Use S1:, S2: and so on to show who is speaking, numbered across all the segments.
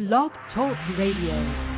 S1: Blog Talk Radio.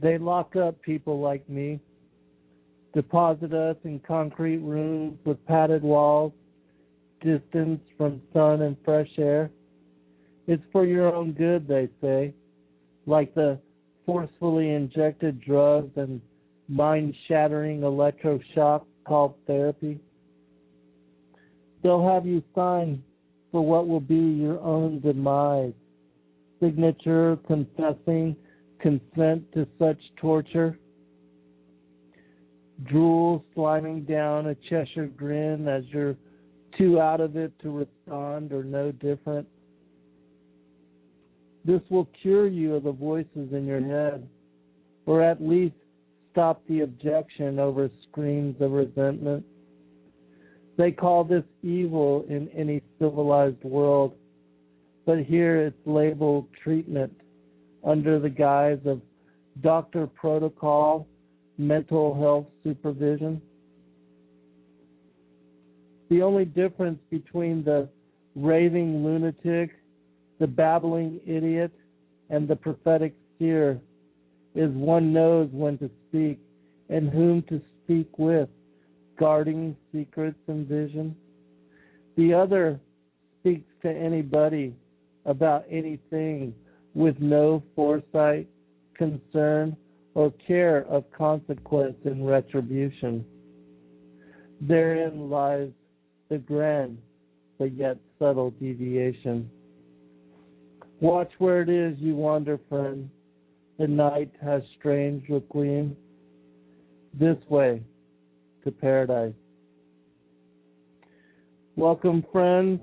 S2: They lock up people like me, deposit us in concrete rooms with padded walls, distance from sun and fresh air. It's for your own good, they say, like the forcefully injected drugs and mind-shattering electroshock called therapy. They'll have you sign for what will be your own demise, signature confessing consent to such torture, drool sliming down a Cheshire grin as you're too out of it to respond or no different. This will cure you of the voices in your head, or at least stop the objection over screams of resentment. They call this evil in any civilized world, but here it's labeled treatment under the guise of doctor protocol, mental health supervision. The only difference between the raving lunatic, the babbling idiot, and the prophetic seer is one knows when to speak and whom to speak with, guarding secrets and vision. The other speaks to anybody about anything with no foresight, concern, or care of consequence and retribution. Therein lies the grand but yet subtle deviation. Watch where it is you wander, friend. The night has strange requiem. This way to paradise. Welcome, friends,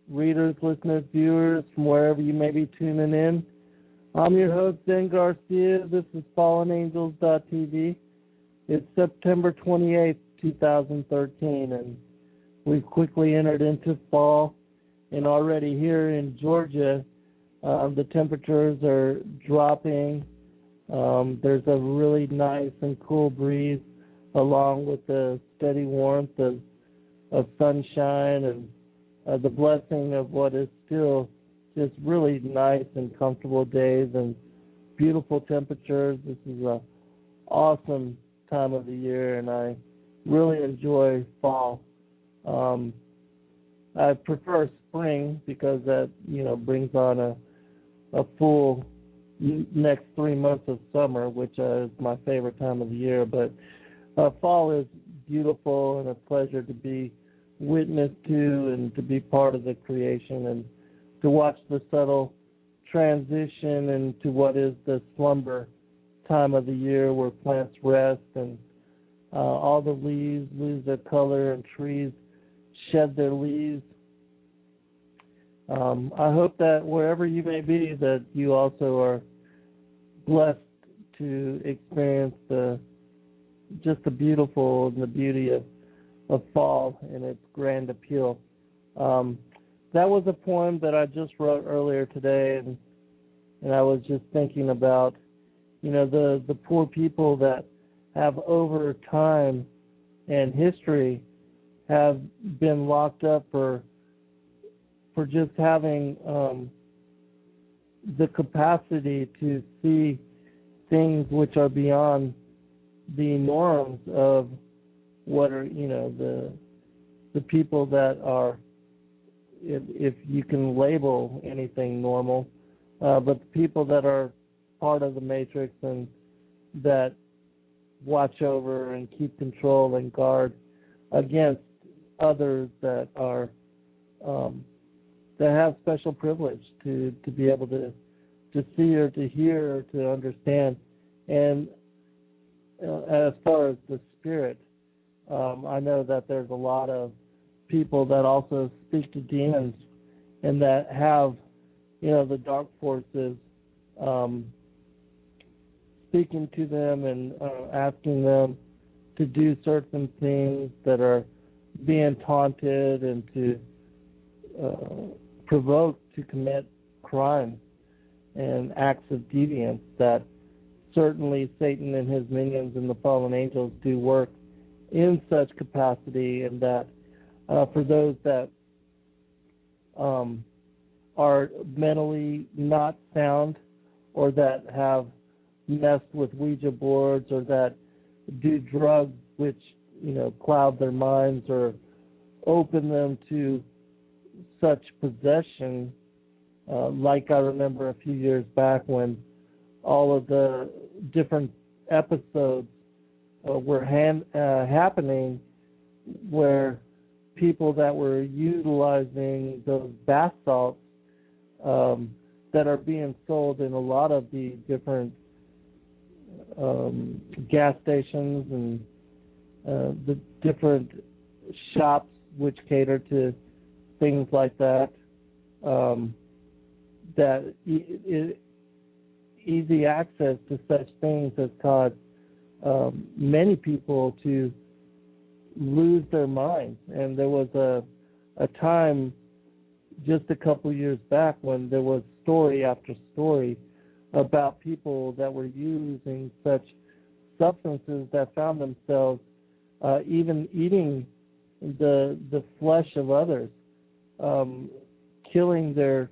S2: readers, listeners, viewers, from wherever you may be tuning in. I'm your host, Zen Garcia. This is FallenAngels.tv. It's September 28th, 2013, and we've quickly entered into fall. And already here in Georgia, the temperatures are dropping. There's a really nice and cool breeze, along with the steady warmth of sunshine and the blessing of what is still just really nice and comfortable days and beautiful temperatures. This is an awesome time of the year, and I really enjoy fall. I prefer spring because that, brings on a full next 3 months of summer, which is my favorite time of the year. But fall is beautiful and a pleasure to be witness to and to be part of the creation and to watch the subtle transition into what is the slumber time of the year where plants rest and all the leaves lose their color and trees shed their leaves. I hope that wherever you may be, that you also are blessed to experience just the beautiful and the beauty of fall and its grand appeal. That was a poem that I just wrote earlier today, and I was just thinking about, the poor people that have over time and history have been locked up for just having the capacity to see things which are beyond the norms of what are, the people that are, if you can label anything normal, but the people that are part of the matrix and that watch over and keep control and guard against others that are that have special privilege to be able to see or to hear or to understand. And as far as the spirit, I know that there's a lot of people that also speak to demons and that have, the dark forces speaking to them and asking them to do certain things that are being taunted and to provoke to commit crimes and acts of deviance that certainly Satan and his minions and the fallen angels do work in such capacity, and that for those that are mentally not sound or that have messed with Ouija boards or that do drugs which, cloud their minds or open them to such possession, like I remember a few years back when all of the different episodes were happening where people that were utilizing those bath salts that are being sold in a lot of the different gas stations and the different shops which cater to things like that, that easy access to such things has caused many people to lose their minds. And there was a time just a couple years back when there was story after story about people that were using such substances that found themselves even eating the flesh of others, killing their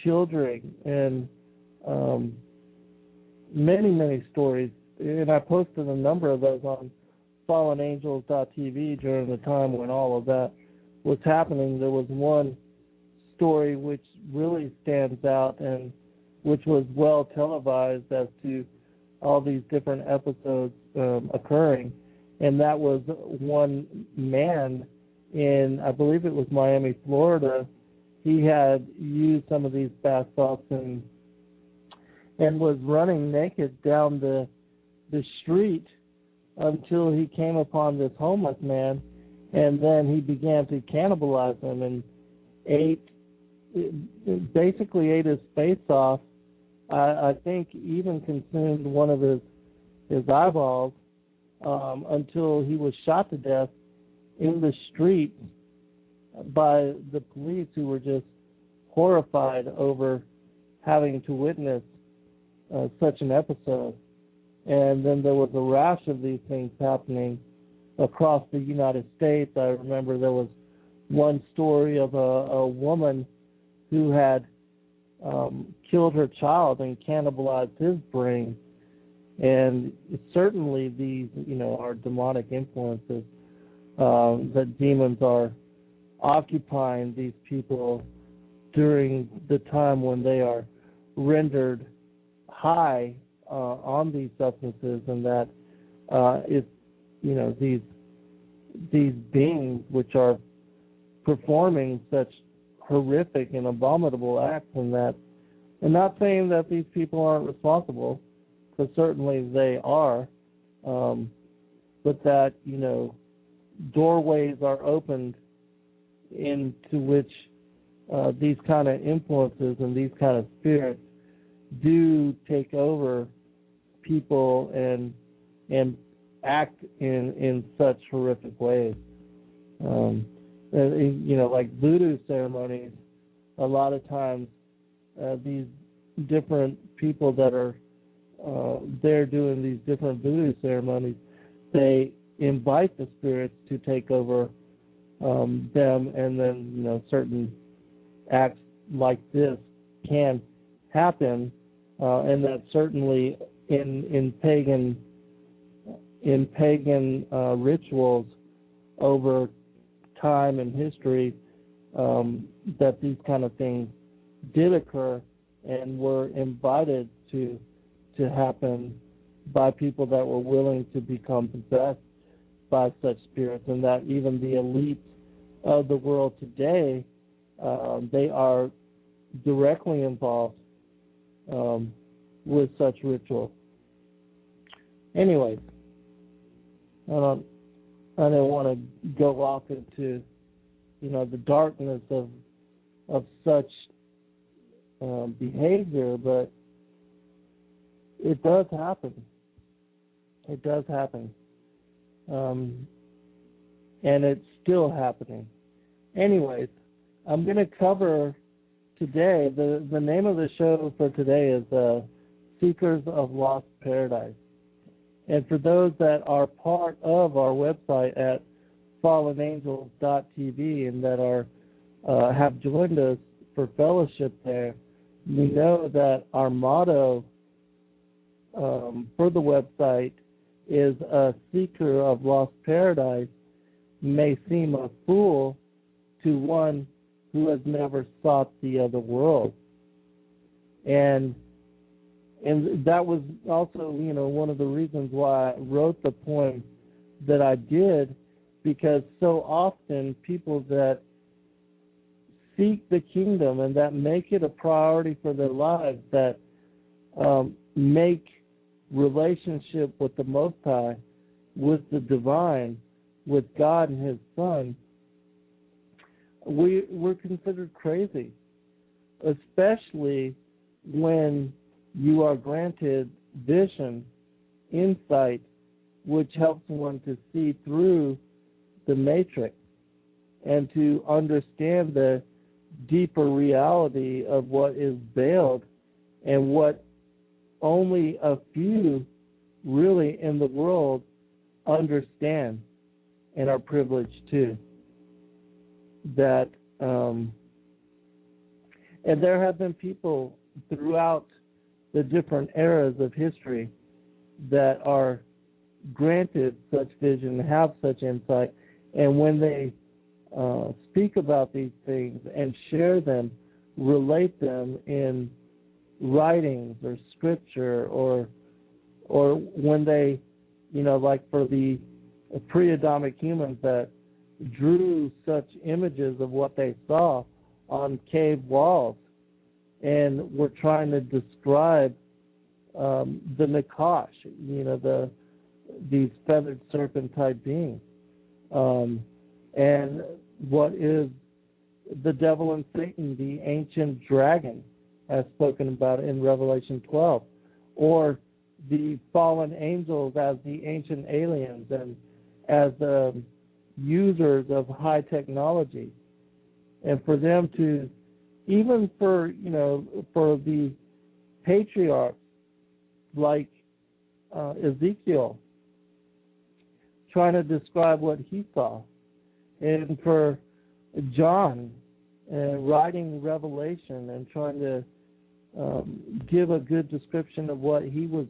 S2: children, and many stories. And I posted a number of those on fallenangels.tv during the time when all of that was happening. There was one story which really stands out and which was well televised as to all these different episodes occurring. And that was one man in, I believe it was Miami, Florida. He had used some of these bath salts and was running naked down the street until he came upon this homeless man, and then he began to cannibalize him and basically ate his face off. I think even consumed one of his eyeballs until he was shot to death in the street by the police, who were just horrified over having to witness such an episode. And then there was a rash of these things happening across the United States. I remember there was one story of a woman who had killed her child and cannibalized his brain. And certainly these, are demonic influences, that demons are occupying these people during the time when they are rendered high on these substances, and that these beings which are performing such horrific and abominable acts, and that, and not saying that these people aren't responsible, because certainly they are, but that doorways are opened into which these kind of influences and these kind of spirits do take over people and act in such horrific ways. Like voodoo ceremonies, a lot of times these different people that are they're doing these different voodoo ceremonies, they invite the spirits to take over them, and then certain acts like this can happen, and that certainly in pagan rituals over time and history, that these kind of things did occur and were invited to happen by people that were willing to become possessed by such spirits, and that even the elite of the world today, they are directly involved with such rituals. Anyways, I don't want to go off into the darkness of such behavior, but it does happen. It does happen, and it's still happening. Anyways, I'm going to cover today, the name of the show for today is Seekers of Lost Paradise. And for those that are part of our website at fallenangels.tv and that are have joined us for fellowship there, we know that our motto for the website is a seeker of lost paradise may seem a fool to one who has never sought the other world. And that was also, one of the reasons why I wrote the poem that I did, because so often people that seek the kingdom and that make it a priority for their lives, that make relationship with the Most High, with the divine, with God and His Son, we're considered crazy, especially when you are granted vision, insight, which helps one to see through the matrix and to understand the deeper reality of what is veiled and what only a few really in the world understand and are privileged to. That and there have been people throughout the different eras of history that are granted such vision, have such insight, and when they speak about these things and share them, relate them in writings or scripture, or when they, like for the pre-Adamic humans that drew such images of what they saw on cave walls and were trying to describe the Nachash, these feathered serpent type beings, and what is the devil and Satan, the ancient dragon, as spoken about in Revelation 12, or the fallen angels as the ancient aliens and as users of high technology, and for them to, even for the patriarchs like Ezekiel, trying to describe what he saw, and for John writing Revelation and trying to give a good description of what he was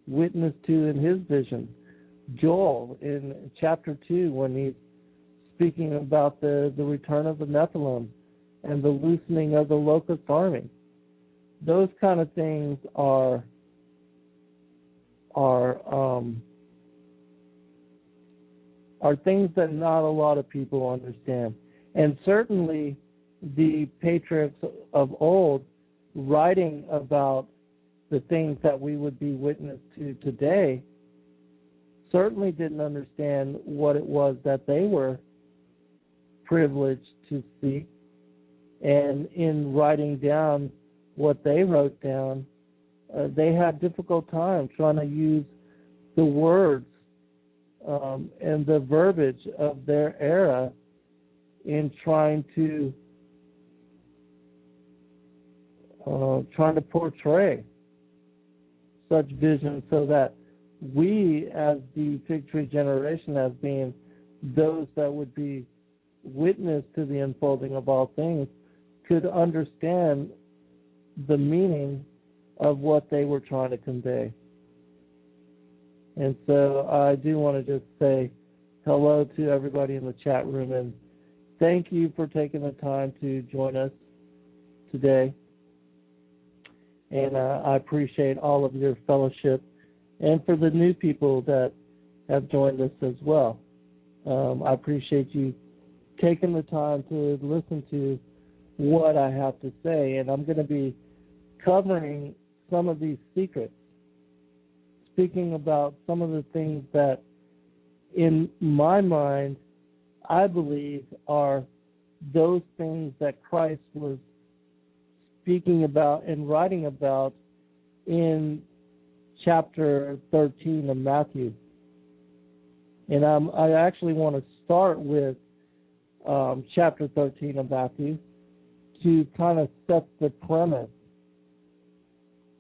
S2: witness to in his vision. Joel in chapter 2, when he's speaking about the return of the Nephilim and the loosening of the locust army. Those kind of things are things that not a lot of people understand. And certainly the patriarchs of old, writing about the things that we would be witness to today, certainly didn't understand what it was that they were privileged to see. And in writing down what they wrote down, they had difficult time trying to use the words and the verbiage of their era in trying to portray such vision, so that we, as the Fig Tree generation, as being those that would be witness to the unfolding of all things, could understand the meaning of what they were trying to convey. And so I do want to just say hello to everybody in the chat room, and thank you for taking the time to join us today. And I appreciate all of your fellowship, and for the new people that have joined us as well. I appreciate you taking the time to listen to what I have to say, and I'm going to be covering some of these secrets, speaking about some of the things that, in my mind, I believe are those things that Christ was speaking about and writing about in chapter 13 of Matthew. And I actually want to start with chapter 13 of Matthew to kind of set the premise,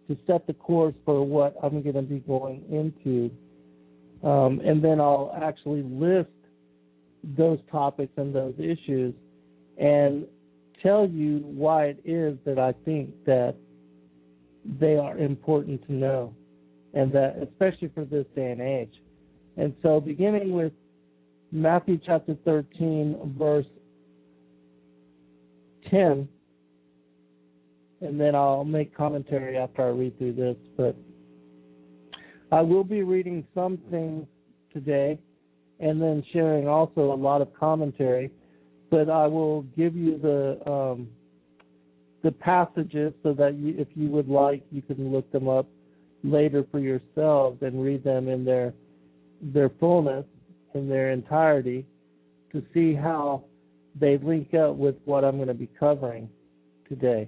S2: to set the course for what I'm going to be going into. And then I'll actually list those topics and those issues and tell you why it is that I think that they are important to know, and that especially for this day and age. And so beginning with Matthew chapter 13, verse 10, and then I'll make commentary after I read through this. But I will be reading some things today, and then sharing also a lot of commentary. But I will give you the passages so that if you would like, you can look them up later for yourselves and read them in their fullness, in their entirety, to see how they link up with what I'm going to be covering today.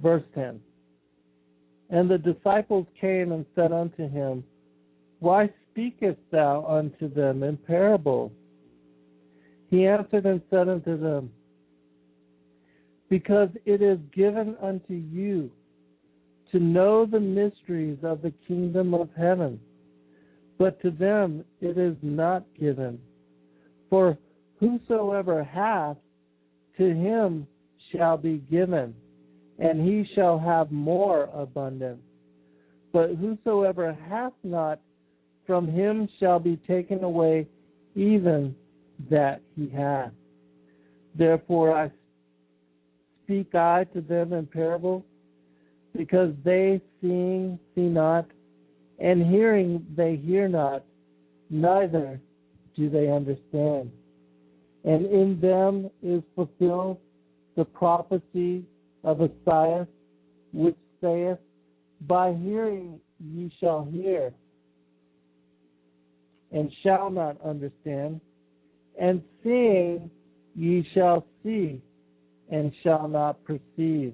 S2: Verse 10. And the disciples came and said unto him, Why speakest thou unto them in parables? He answered and said unto them, Because it is given unto you to know the mysteries of the kingdom of heaven, but to them it is not given. For whosoever hath, to him shall be given, and he shall have more abundance. But whosoever hath not, from him shall be taken away even that he hath. Therefore I speak I to them in parables, because they seeing see not, and hearing they hear not, neither do they understand. And in them is fulfilled the prophecy of Isaiah, which saith, By hearing ye shall hear, and shall not understand, and seeing ye shall see, and shall not perceive.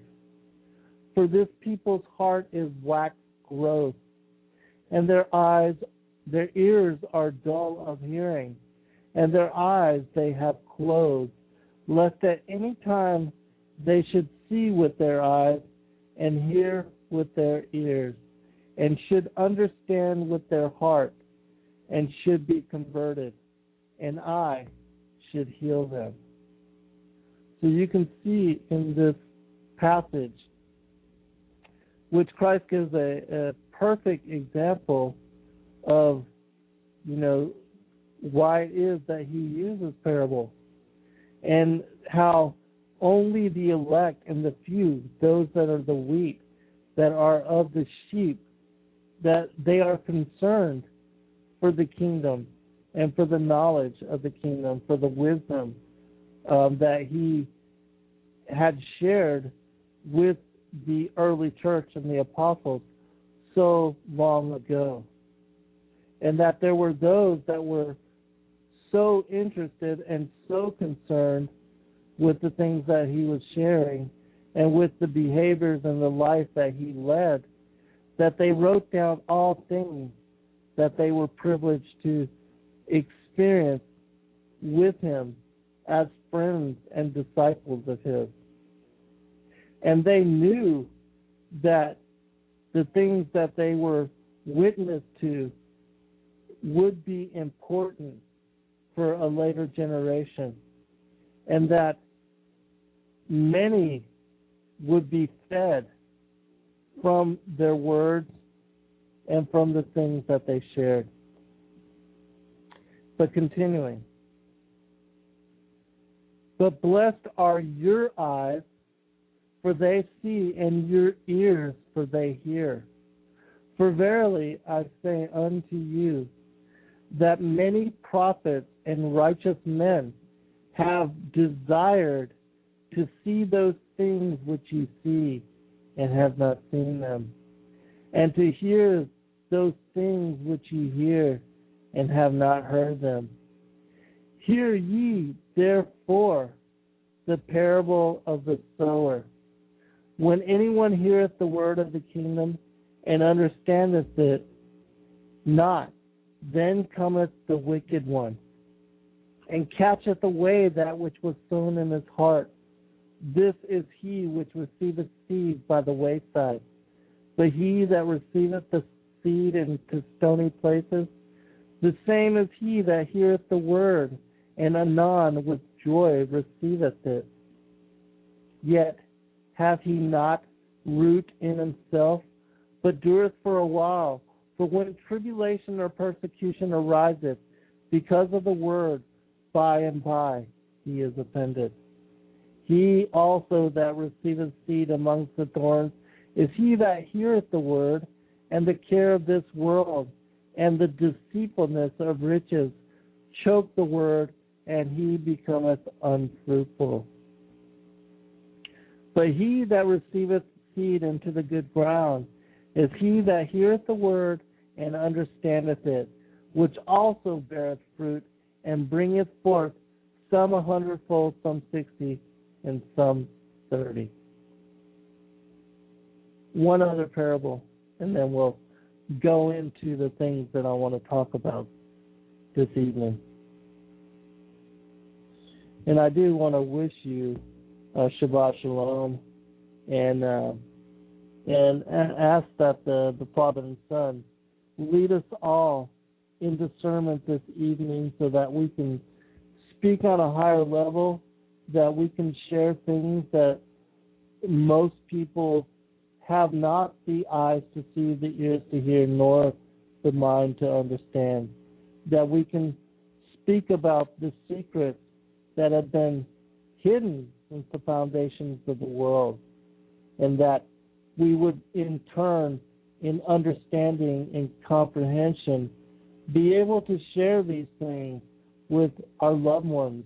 S2: For this people's heart is waxed gross, and their ears are dull of hearing, and their eyes they have closed, lest at any time they should see with their eyes, and hear with their ears, and should understand with their heart, and should be converted, and I should heal them. So you can see in this passage, which Christ gives a perfect example of, why it is that he uses parables, and how only the elect and the few, those that are the wheat, that are of the sheep, that they are concerned for the kingdom and for the knowledge of the kingdom, for the wisdom that he had shared with the early church and the apostles so long ago. And that there were those that were so interested and so concerned with the things that he was sharing and with the behaviors and the life that he led, that they wrote down all things that they were privileged to experience with him as friends and disciples of his. And they knew that the things that they were witness to would be important for a later generation, and that many would be fed from their words and from the things that they shared. But continuing, but blessed are your eyes, for they see, and your ears, for they hear. For verily I say unto you, that many prophets and righteous men have desired to see those things which you see, and have not seen them, and to hear those things which you hear, and have not heard them. Hear ye therefore the parable of the sower. When anyone heareth the word of the kingdom, and understandeth it not, then cometh the wicked one, and catcheth away that which was sown in his heart. This is he which receiveth seed by the wayside. But he that receiveth the seed into stony places, the same is he that heareth the word, and anon with joy receiveth it. Yet hath he not root in himself, but dureth for a while. For when tribulation or persecution ariseth because of the word, by and by he is offended. He also that receiveth seed amongst the thorns is he that heareth the word, and the care of this world, and the deceitfulness of riches, choke the word, and he becometh unfruitful. But he that receiveth seed into the good ground is he that heareth the word and understandeth it, which also beareth fruit, and bringeth forth some 100-fold, some 60, and some 30. One other parable, and then we'll go into the things that I want to talk about this evening. And I do want to wish you Shabbat Shalom, and ask that the Father and Son lead us all in discernment this evening so that we can speak on a higher level, that we can share things that most people have not the eyes to see, the ears to hear, nor the mind to understand. That we can speak about the secrets that have been hidden since the foundations of the world, and that we would in turn, in understanding and comprehension, be able to share these things with our loved ones,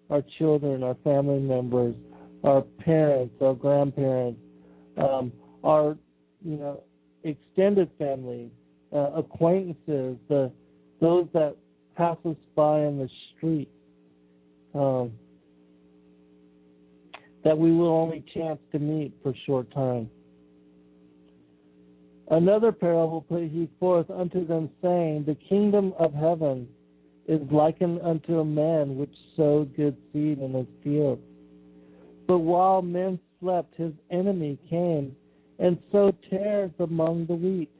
S2: our children, our family members, our parents, our grandparents, our extended family, acquaintances, those that pass us by on the street, that we will only chance to meet for a short time. Another parable put he forth unto them, saying, The kingdom of heaven is likened unto a man which sowed good seed in his field. But while men slept, his enemy came and sowed tares among the wheat,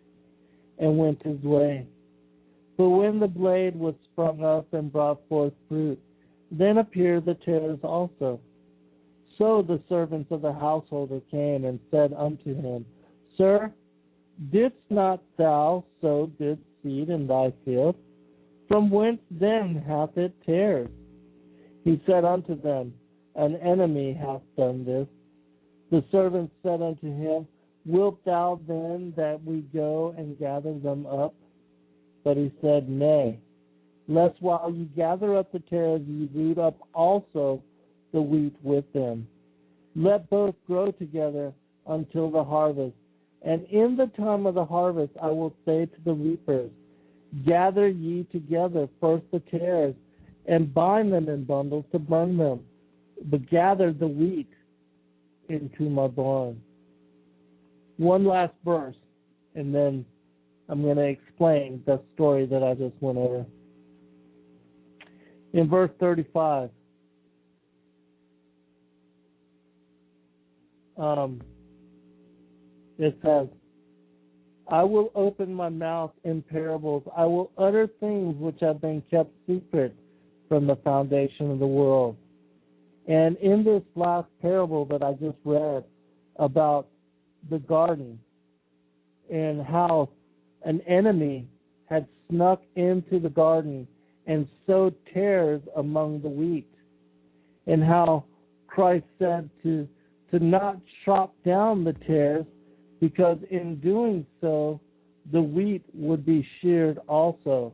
S2: and went his way. But when the blade was sprung up and brought forth fruit, then appeared the tares also. So the servants of the householder came and said unto him, Sir, didst not thou sow good seed in thy field? From whence then hath it tares? He said unto them, An enemy hath done this. The servants said unto him, Wilt thou then that we go and gather them up? But he said, Nay, lest while ye gather up the tares, ye root up also the wheat with them. Let both grow together until the harvest. And in the time of the harvest I will say to the reapers, Gather ye together first the tares, and bind them in bundles to burn them, but gather the wheat into my barn. One last verse, and then I'm going to explain the story that I just went over. In verse 35, it says, I will open my mouth in parables. I will utter things which have been kept secret from the foundation of the world. And in this last parable that I just read about the garden and how an enemy had snuck into the garden and sowed tares among the wheat, and how Christ said to not chop down the tares, because in doing so, the wheat would be sheared also.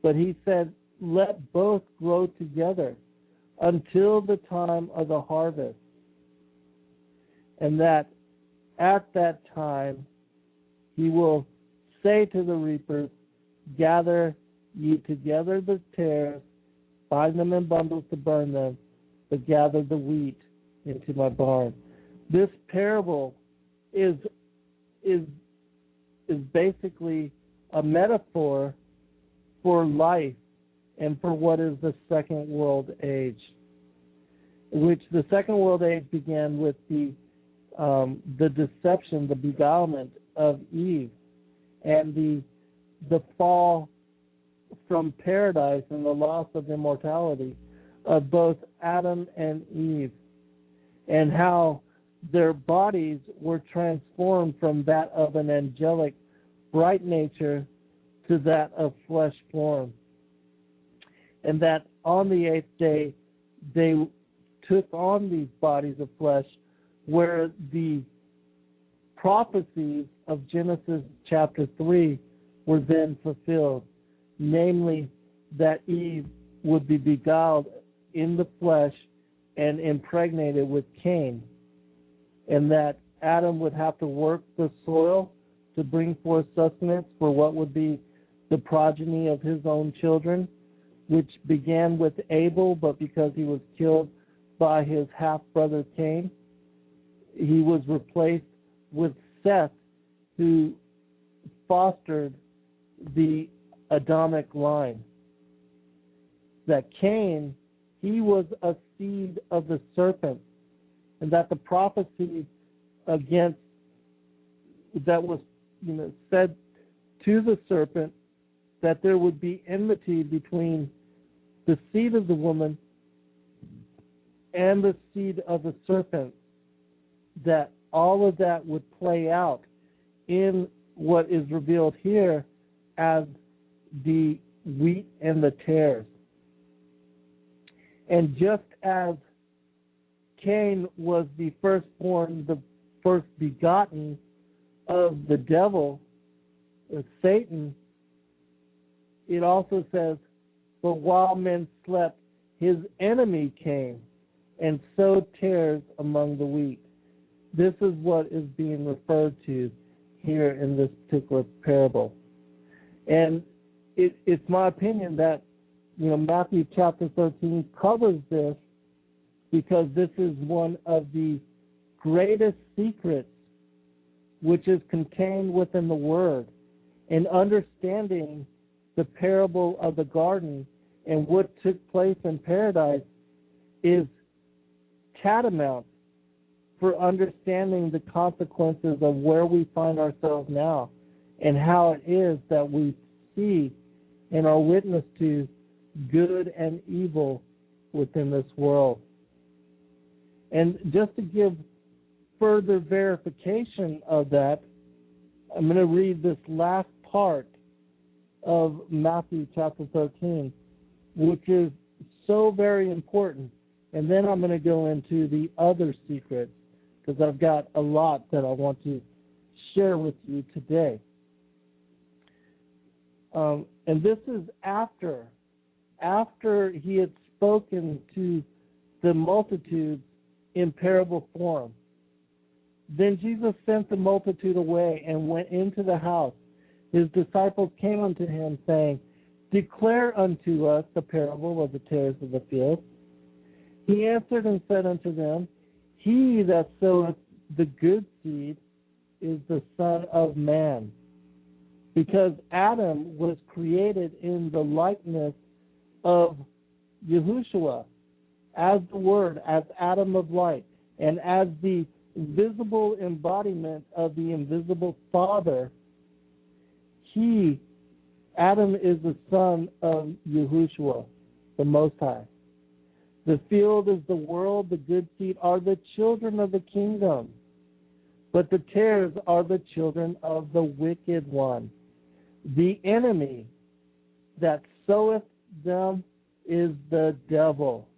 S2: But he said, let both grow together until the time of the harvest. And that at that time, he will say to the reapers, gather ye together the tares, bind them in bundles to burn them, but gather the wheat into my barn. This parable is basically a metaphor for life and for what is the second world age, which the second world age began with the deception, the beguilement of Eve, and the fall from paradise and the loss of immortality of both Adam and Eve, and how their bodies were transformed from that of an angelic, bright nature to that of flesh form. And that on the eighth day, they took on these bodies of flesh, where the prophecies of Genesis chapter 3 were then fulfilled, namely that Eve would be beguiled in the flesh and impregnated with Cain, and that Adam would have to work the soil to bring forth sustenance for what would be the progeny of his own children, which began with Abel, but because he was killed by his half-brother Cain, he was replaced with Seth, who fostered the Adamic line. That Cain, he was a seed of the serpent, and that the prophecy against that was said to the serpent that there would be enmity between the seed of the woman and the seed of the serpent, that all of that would play out in what is revealed here as the wheat and the tares. And just as Cain was the firstborn, the first begotten of the devil, of Satan, it also says, but while men slept, his enemy came and sowed tares among the wheat. This is what is being referred to here in this particular parable. And it's my opinion that Matthew chapter 13 covers this, because this is one of the greatest secrets which is contained within the Word. And understanding the parable of the garden and what took place in paradise is tantamount for understanding the consequences of where we find ourselves now and how it is that we see and are witness to good and evil within this world. And just to give further verification of that, I'm going to read this last part of Matthew chapter 13, which is so very important. And then I'm going to go into the other secrets, because I've got a lot that I want to share with you today. And this is after he had spoken to the multitude in parable form. Then Jesus sent the multitude away and went into the house. His disciples came unto him, saying, Declare unto us the parable of the tares of the field. He answered and said unto them, He that soweth the good seed is the Son of Man. Because Adam was created in the likeness of Yahushua, as the Word, as Adam of light, and as the visible embodiment of the invisible Father. Adam is the son of Yahushua, the Most High. The field is the world, the good seed are the children of the kingdom, but the tares are the children of the wicked one. The enemy that soweth them is the devil.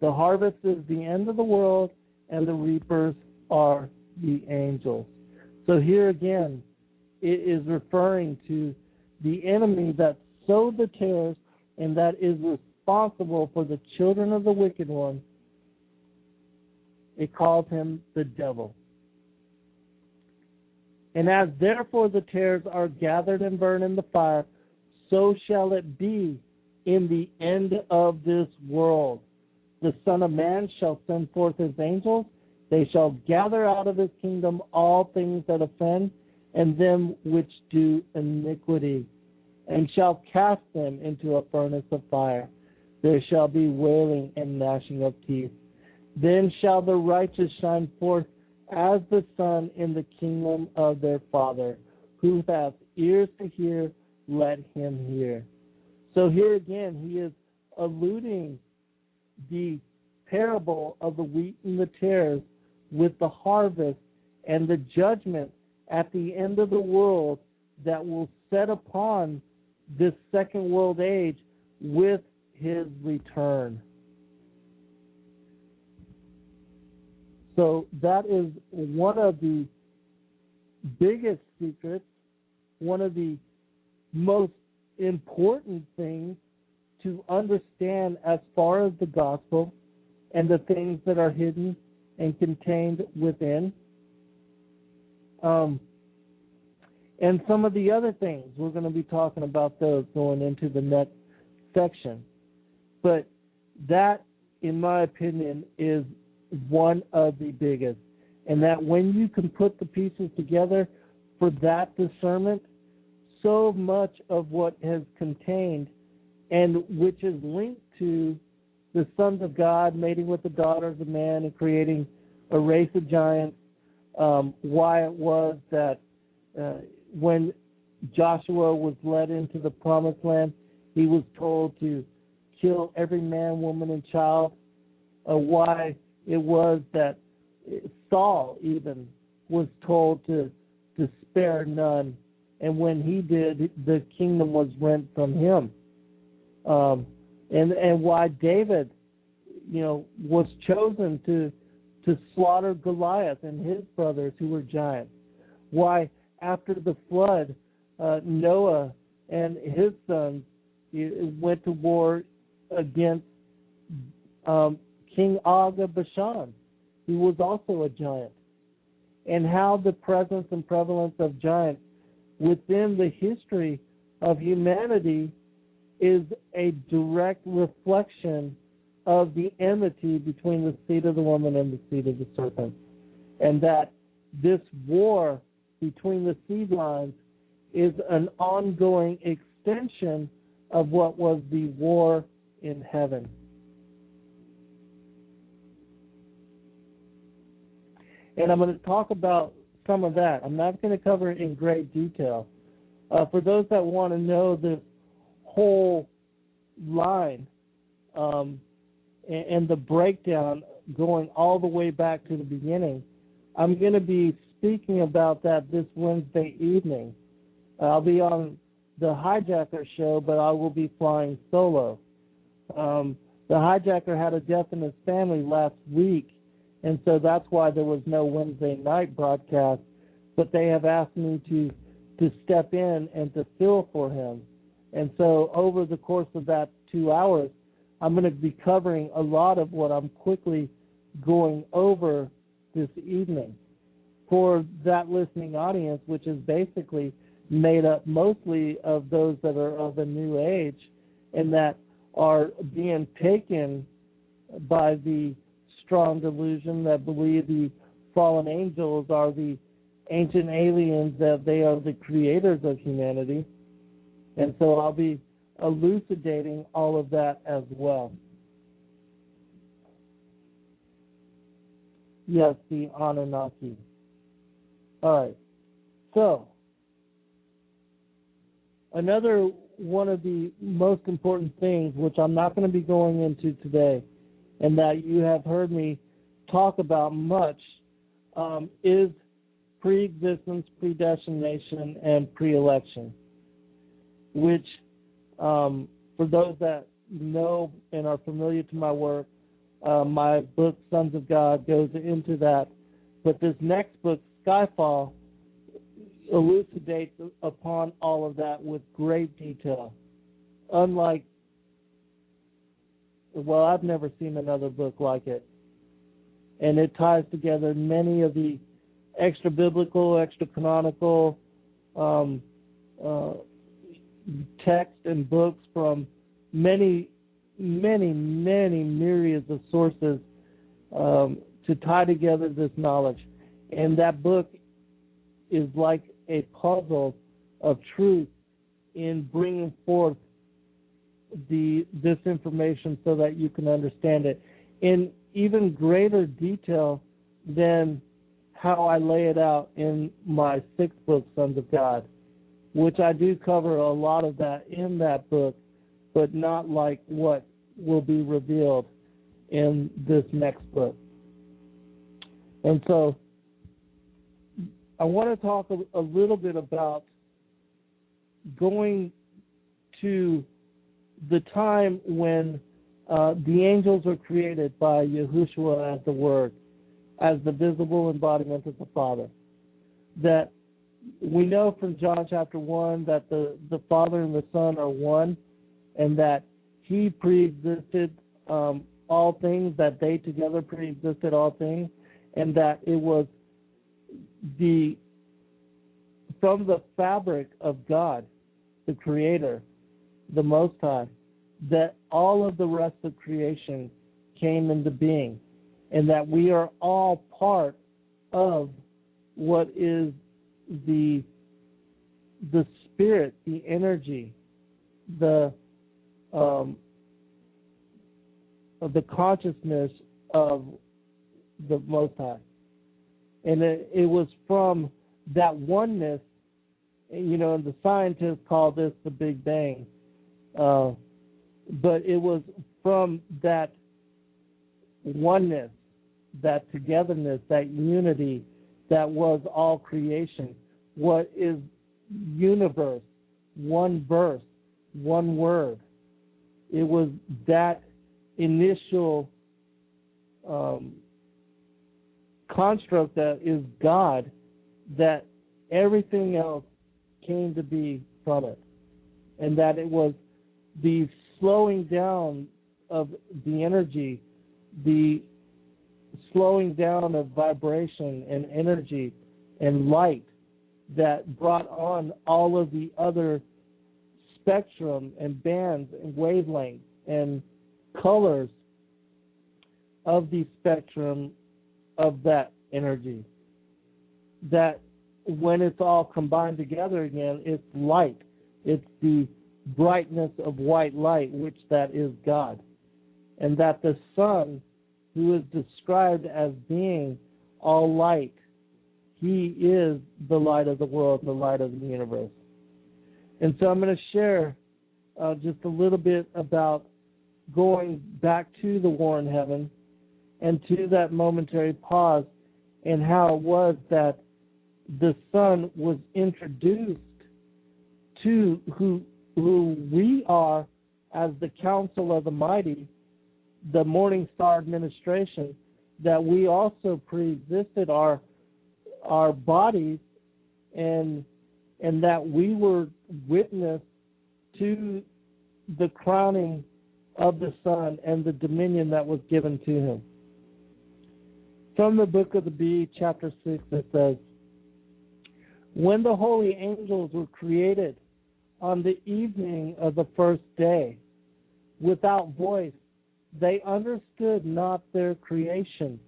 S2: The harvest is the end of the world, and the reapers are the angels. So here again, it is referring to the enemy that sowed the tares and that is responsible for the children of the wicked one. It calls him the devil. And as therefore the tares are gathered and burned in the fire, so shall it be in the end of this world. The Son of Man shall send forth his angels. They shall gather out of his kingdom all things that offend, and them which do iniquity, and shall cast them into a furnace of fire. There shall be wailing and gnashing of teeth. Then shall the righteous shine forth as the sun in the kingdom of their Father. Who hath ears to hear, let him hear. So here again, he is alluding the parable of the wheat and the tares with the harvest and the judgment at the end of the world that will set upon this second world age with his return. So that is one of the biggest secrets, one of the most important things to understand as far as the gospel and the things that are hidden and contained within. And some of the other things, we're going to be talking about those going into the next section. But that, in my opinion, is one of the biggest. And that when you can put the pieces together for that discernment, so much of what is contained and which is linked to the sons of God mating with the daughters of man and creating a race of giants, why it was that when Joshua was led into the promised land, he was told to kill every man, woman, and child, why it was that Saul even was told to spare none, and when he did, the kingdom was rent from him. And why David, was chosen to slaughter Goliath and his brothers who were giants. Why after the flood, Noah and his sons went to war against King Og of Bashan, who was also a giant. And how the presence and prevalence of giants within the history of humanity is a direct reflection of the enmity between the seed of the woman and the seed of the serpent. And that this war between the seed lines is an ongoing extension of what was the war in heaven. And I'm going to talk about some of that. I'm not going to cover it in great detail. For those that want to know this whole line and the breakdown going all the way back to the beginning, I'm going to be speaking about that this Wednesday evening. I'll be on the Hijacker show, but I will be flying solo. The Hijacker had a death in his family last week, and so that's why there was no Wednesday night broadcast, but they have asked me to step in and to fill for him. And so over the course of that 2 hours, I'm going to be covering a lot of what I'm quickly going over this evening for that listening audience, which is basically made up mostly of those that are of a new age and that are being taken by the strong delusion that believe the fallen angels are the ancient aliens, that they are the creators of humanity. And so I'll be elucidating all of that as well. Yes, the Anunnaki. All right. So, another one of the most important things, which I'm not going to be going into today, and that you have heard me talk about much, is pre-existence, predestination, and pre-election, which, for those that know and are familiar to my work, my book, Sons of God, goes into that. But this next book, Skyfall, elucidates upon all of that with great detail. Unlike, well, I've never seen another book like it. And it ties together many of the extra-biblical, extra-canonical texts and books from many myriads of sources to tie together this knowledge. And that book is like a puzzle of truth in bringing forth this information so that you can understand it in even greater detail than how I lay it out in my sixth book, Sons of God, which I do cover a lot of that in that book, but not like what will be revealed in this next book. And so I want to talk a little bit about going to the time when the angels were created by Yahushua as the Word, as the visible embodiment of the Father. That we know from John chapter 1 that the Father and the Son are one, and that he pre-existed all things, that they together pre-existed all things, and that it was from the fabric of God, the Creator, the Most High, that all of the rest of creation came into being, and that we are all part of what is the spirit, the energy, the consciousness of the Most High. And it was from that oneness, and the scientists call this the Big Bang, but it was from that oneness, that togetherness, that unity that was all creation. What is universe? One verse, one word. It was that initial construct that is God, that everything else came to be from it, and that it was the slowing down of the energy, the slowing down of vibration and energy and light that brought on all of the other spectrum and bands and wavelengths and colors of the spectrum of that energy. That when it's all combined together again, it's light. It's the brightness of white light, which that is God. And that the sun, who is described as being all light, he is the light of the world, the light of the universe. And so I'm going to share just a little bit about going back to the war in heaven and to that momentary pause, and how it was that the Son was introduced to who we are as the council of the mighty, the Morning Star administration, that we also pre-existed our bodies, and that we were witness to the crowning of the Son and the dominion that was given to him. From the book of the Bee, chapter 6, it says, "When the holy angels were created on the evening of the first day, without voice, they understood not their creation,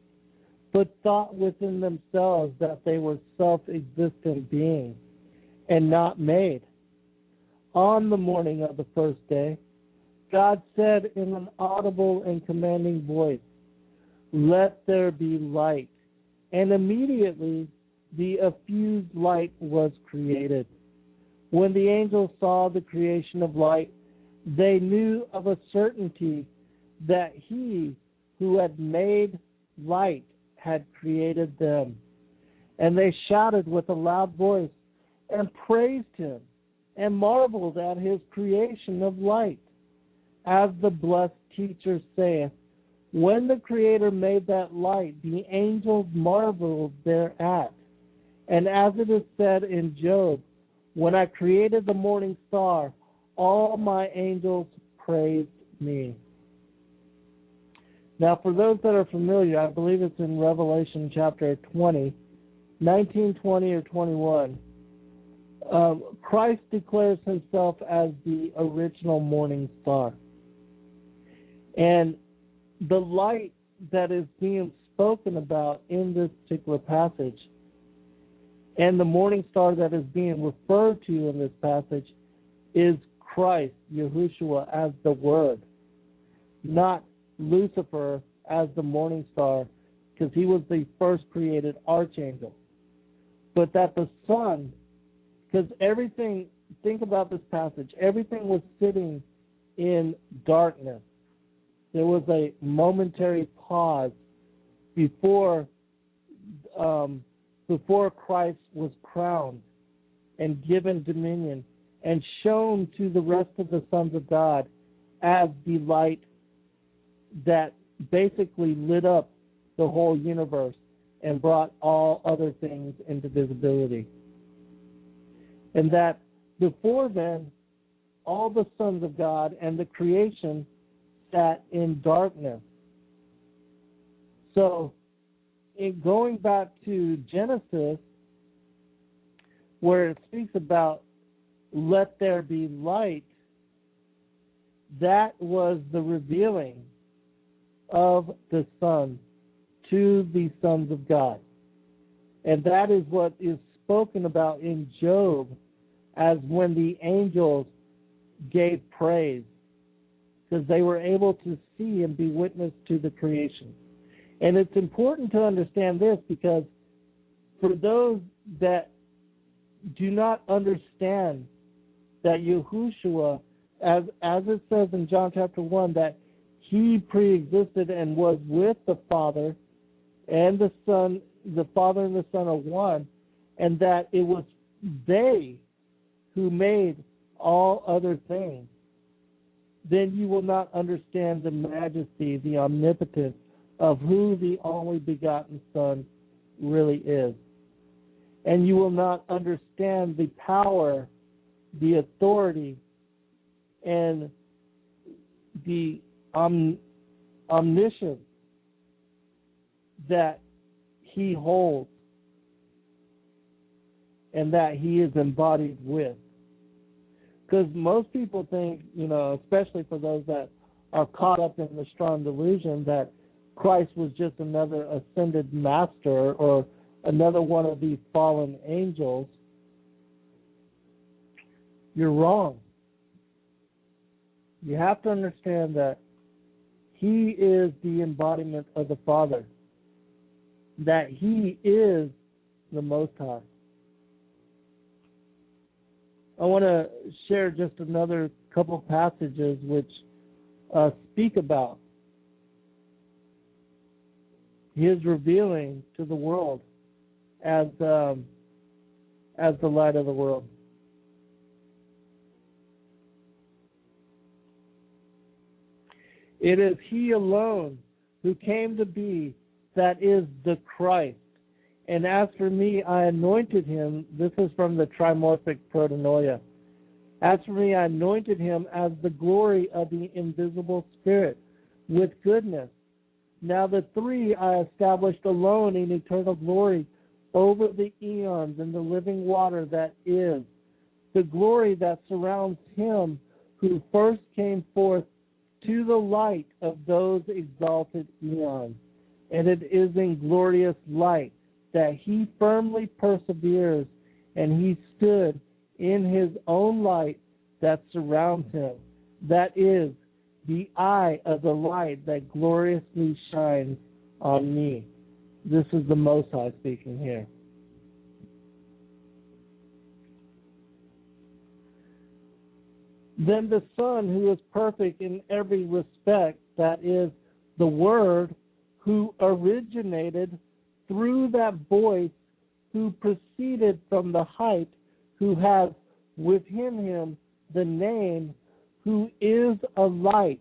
S2: but thought within themselves that they were self-existent beings, and not made. On the morning of the first day, God said in an audible and commanding voice, 'Let there be light.' And immediately the effused light was created. When the angels saw the creation of light, they knew of a certainty that he who had made light had created them. And they shouted with a loud voice and praised him and marveled at his creation of light. As the blessed teacher saith, when the Creator made that light, the angels marveled thereat. And as it is said in Job, when I created the morning star, all my angels praised me." Now, for those that are familiar, I believe it's in Revelation chapter 20, 19, 20, or 21. Christ declares himself as the original morning star. And the light that is being spoken about in this particular passage, and the morning star that is being referred to in this passage, is Christ, Yahushua, as the Word, not Lucifer as the morning star, because he was the first created archangel. But that the Son, because everything, think about this passage, everything was sitting in darkness. There was a momentary pause before Christ was crowned and given dominion and shown to the rest of the sons of God as the light that basically lit up the whole universe and brought all other things into visibility. And that before then, all the sons of God, and the creation sat in darkness. So, in going back to Genesis, where it speaks about let there be light, that was the revealing of the Son to the sons of God. And that is what is spoken about in Job as when the angels gave praise, because they were able to see and be witness to the creation. And it's important to understand this, because for those that do not understand that Yahushua, as it says in John chapter 1, that he pre-existed and was with the Father and the Son, the Father and the Son are one, and that it was they who made all other things, then you will not understand the majesty, the omnipotence of who the only begotten Son really is. And you will not understand the power, the authority, and the omniscience that he holds and that he is embodied with. Because most people think, especially for those that are caught up in the strong delusion that Christ was just another ascended master or another one of these fallen angels, you're wrong. You have to understand that he is the embodiment of the Father, that he is the Most High. I want to share just another couple passages which speak about his revealing to the world as the light of the world. It is he alone who came to be, that is the Christ. And as for me, I anointed him. This is from the trimorphic protonoia. As for me, I anointed him as the glory of the invisible Spirit with goodness. Now the three I established alone in eternal glory over the eons and the living water that is, the glory that surrounds him who first came forth to the light of those exalted eons. And it is in glorious light that he firmly perseveres, and he stood in his own light that surrounds him. That is the eye of the light that gloriously shines on me. This is the Most High speaking here. Then the Son, who is perfect in every respect, that is the Word, who originated through that voice, who proceeded from the height, who has within him the name, who is a light.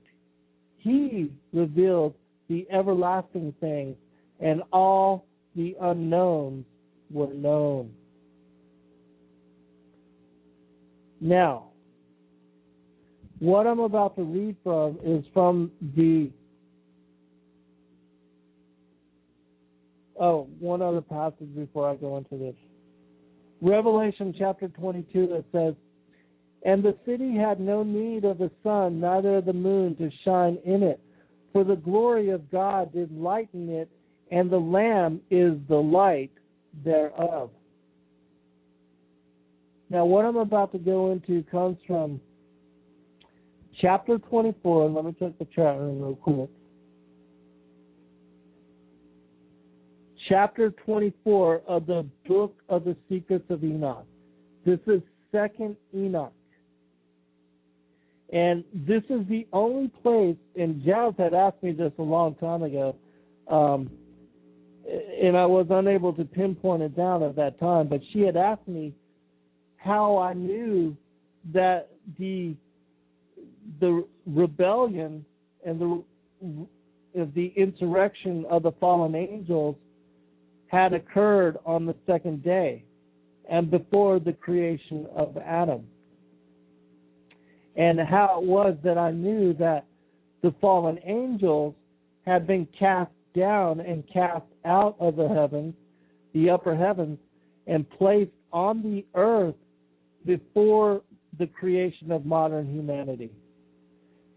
S2: He revealed the everlasting things, and all the unknowns were known. Now, what I'm about to read from is from the one other passage before I go into this. Revelation chapter 22, that says, And the city had no need of the sun, neither of the moon to shine in it, for the glory of God did lighten it, and the Lamb is the light thereof. Now, what I'm about to go into comes from chapter 24. Let me check the chat room real quick. Chapter 24 of the book of the secrets of Enoch. This is 2nd Enoch. And this is the only place, and Jazz had asked me this a long time ago, and I was unable to pinpoint it down at that time, but she had asked me how I knew that the rebellion and the insurrection of the fallen angels had occurred on the second day and before the creation of Adam. and how it was that I knew that the fallen angels had been cast down and cast out of the heavens, the upper heavens, and placed on the earth before the creation of modern humanity.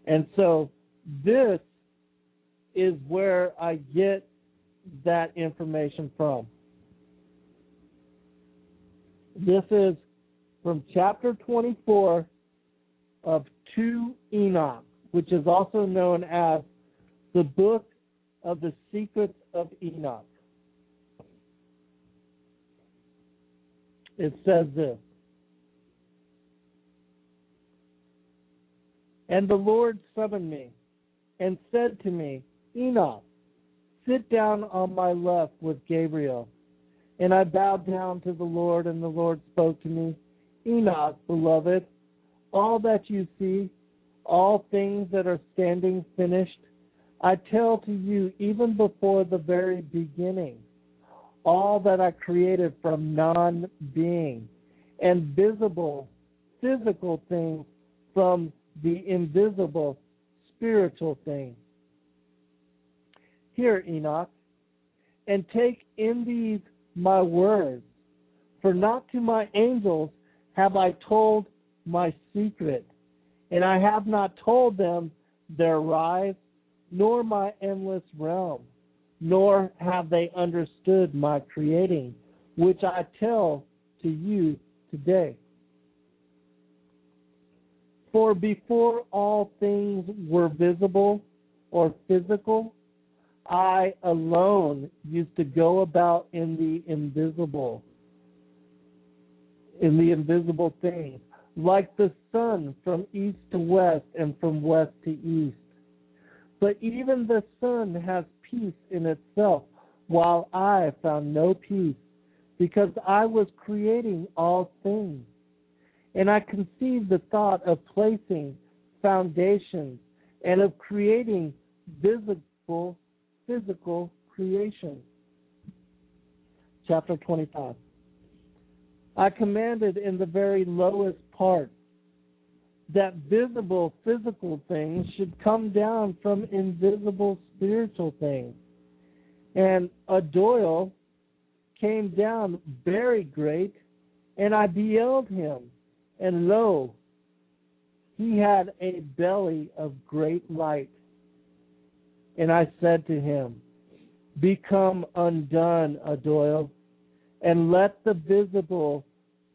S2: And so this is where I get that information from. This is from chapter 24 of 2 Enoch, which is also known as the Book of the Secrets of Enoch. It says this: "And the Lord summoned me and said to me, Enoch, sit down on my left with Gabriel. And I bowed down to the Lord, and the Lord spoke to me, Enoch, beloved, all that you see, all things that are standing finished, I tell to you even before the very beginning, all that I created from non-being, and visible, physical things from the invisible, spiritual things. Hear, Enoch, and take in these my words, for not to my angels have I told my secret, and I have not told them their rise, nor my endless realm, nor have they understood my creating, which I tell to you today. For before all things were visible or physical, I alone used to go about in the invisible things, like the sun from east to west and from west to east. But even the sun has peace in itself, while I found no peace, because I was creating all things. And I conceived the thought of placing foundations and of creating physical creation. Chapter 25. I commanded in the very lowest part that visible physical things should come down from invisible spiritual things. And a doyle came down very great, and I beheld him, and lo, he had a belly of great light. And I said to him, Become undone, Adoyle, and let the visible,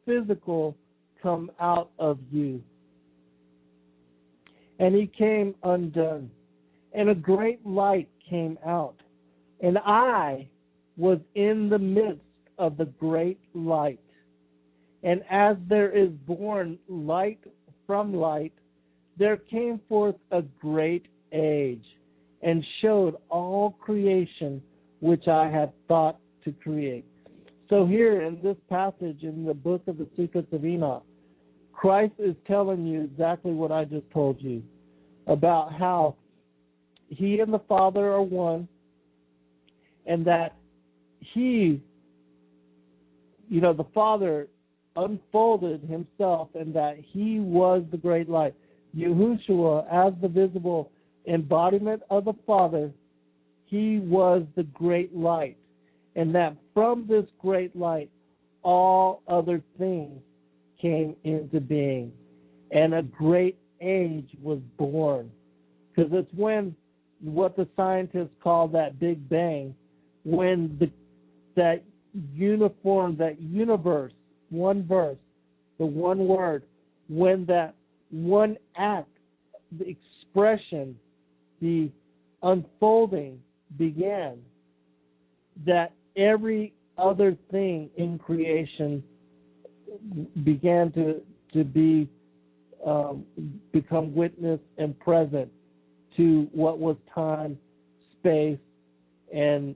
S2: physical come out of you. And he came undone, and a great light came out, and I was in the midst of the great light. And as there is born light from light, there came forth a great age, and showed all creation which I had thought to create. So here in this passage in the book of the Secrets of Enoch, Christ is telling you exactly what I just told you about how he and the Father are one, and that he, the Father unfolded himself, and that he was the great light. Yahushua, as the visible embodiment of the Father, he was the great light, and that from this great light all other things came into being, and a great age was born. Because it's when what the scientists call that Big Bang, when that universe, one verse, the one word, when that one act, the expression, the unfolding began, that every other thing in creation began to be become witness and present to what was time, space, and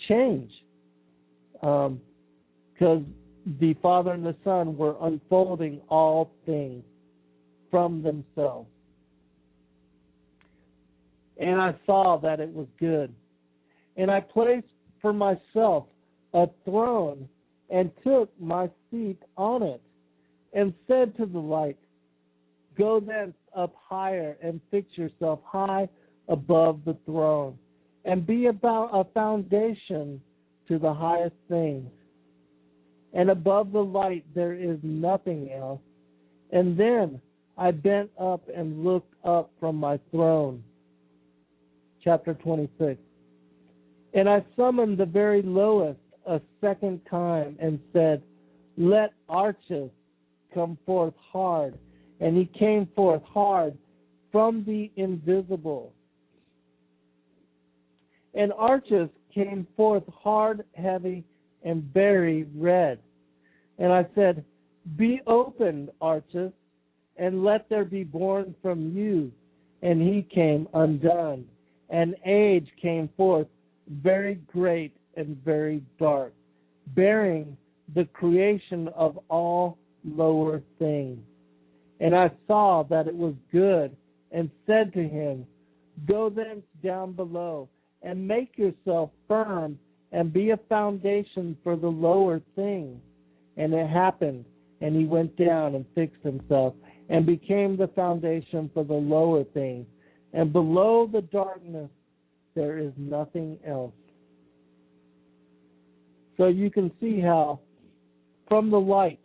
S2: change, because the Father and the Son were unfolding all things from themselves. And I saw that it was good. And I placed for myself a throne and took my seat on it, and said to the light, Come, and let us Go thence up higher and fix yourself high above the throne, and be about a foundation to the highest things. And above the light there is nothing else. And then I bent up and looked up from my throne. Chapter 26. And I summoned the very lowest a second time and said, let arches come forth hard. And he came forth hard from the invisible. And arches came forth hard, heavy, and very red. And I said, be opened, arches, and let there be born from you. And he came undone. And age came forth very great and very dark, bearing the creation of all lower things. And I saw that it was good, and said to him, go thence down below, and make yourself firm, and be a foundation for the lower things. And it happened, and he went down and fixed himself, and became the foundation for the lower things. And below the darkness there is nothing else. So you can see how from the light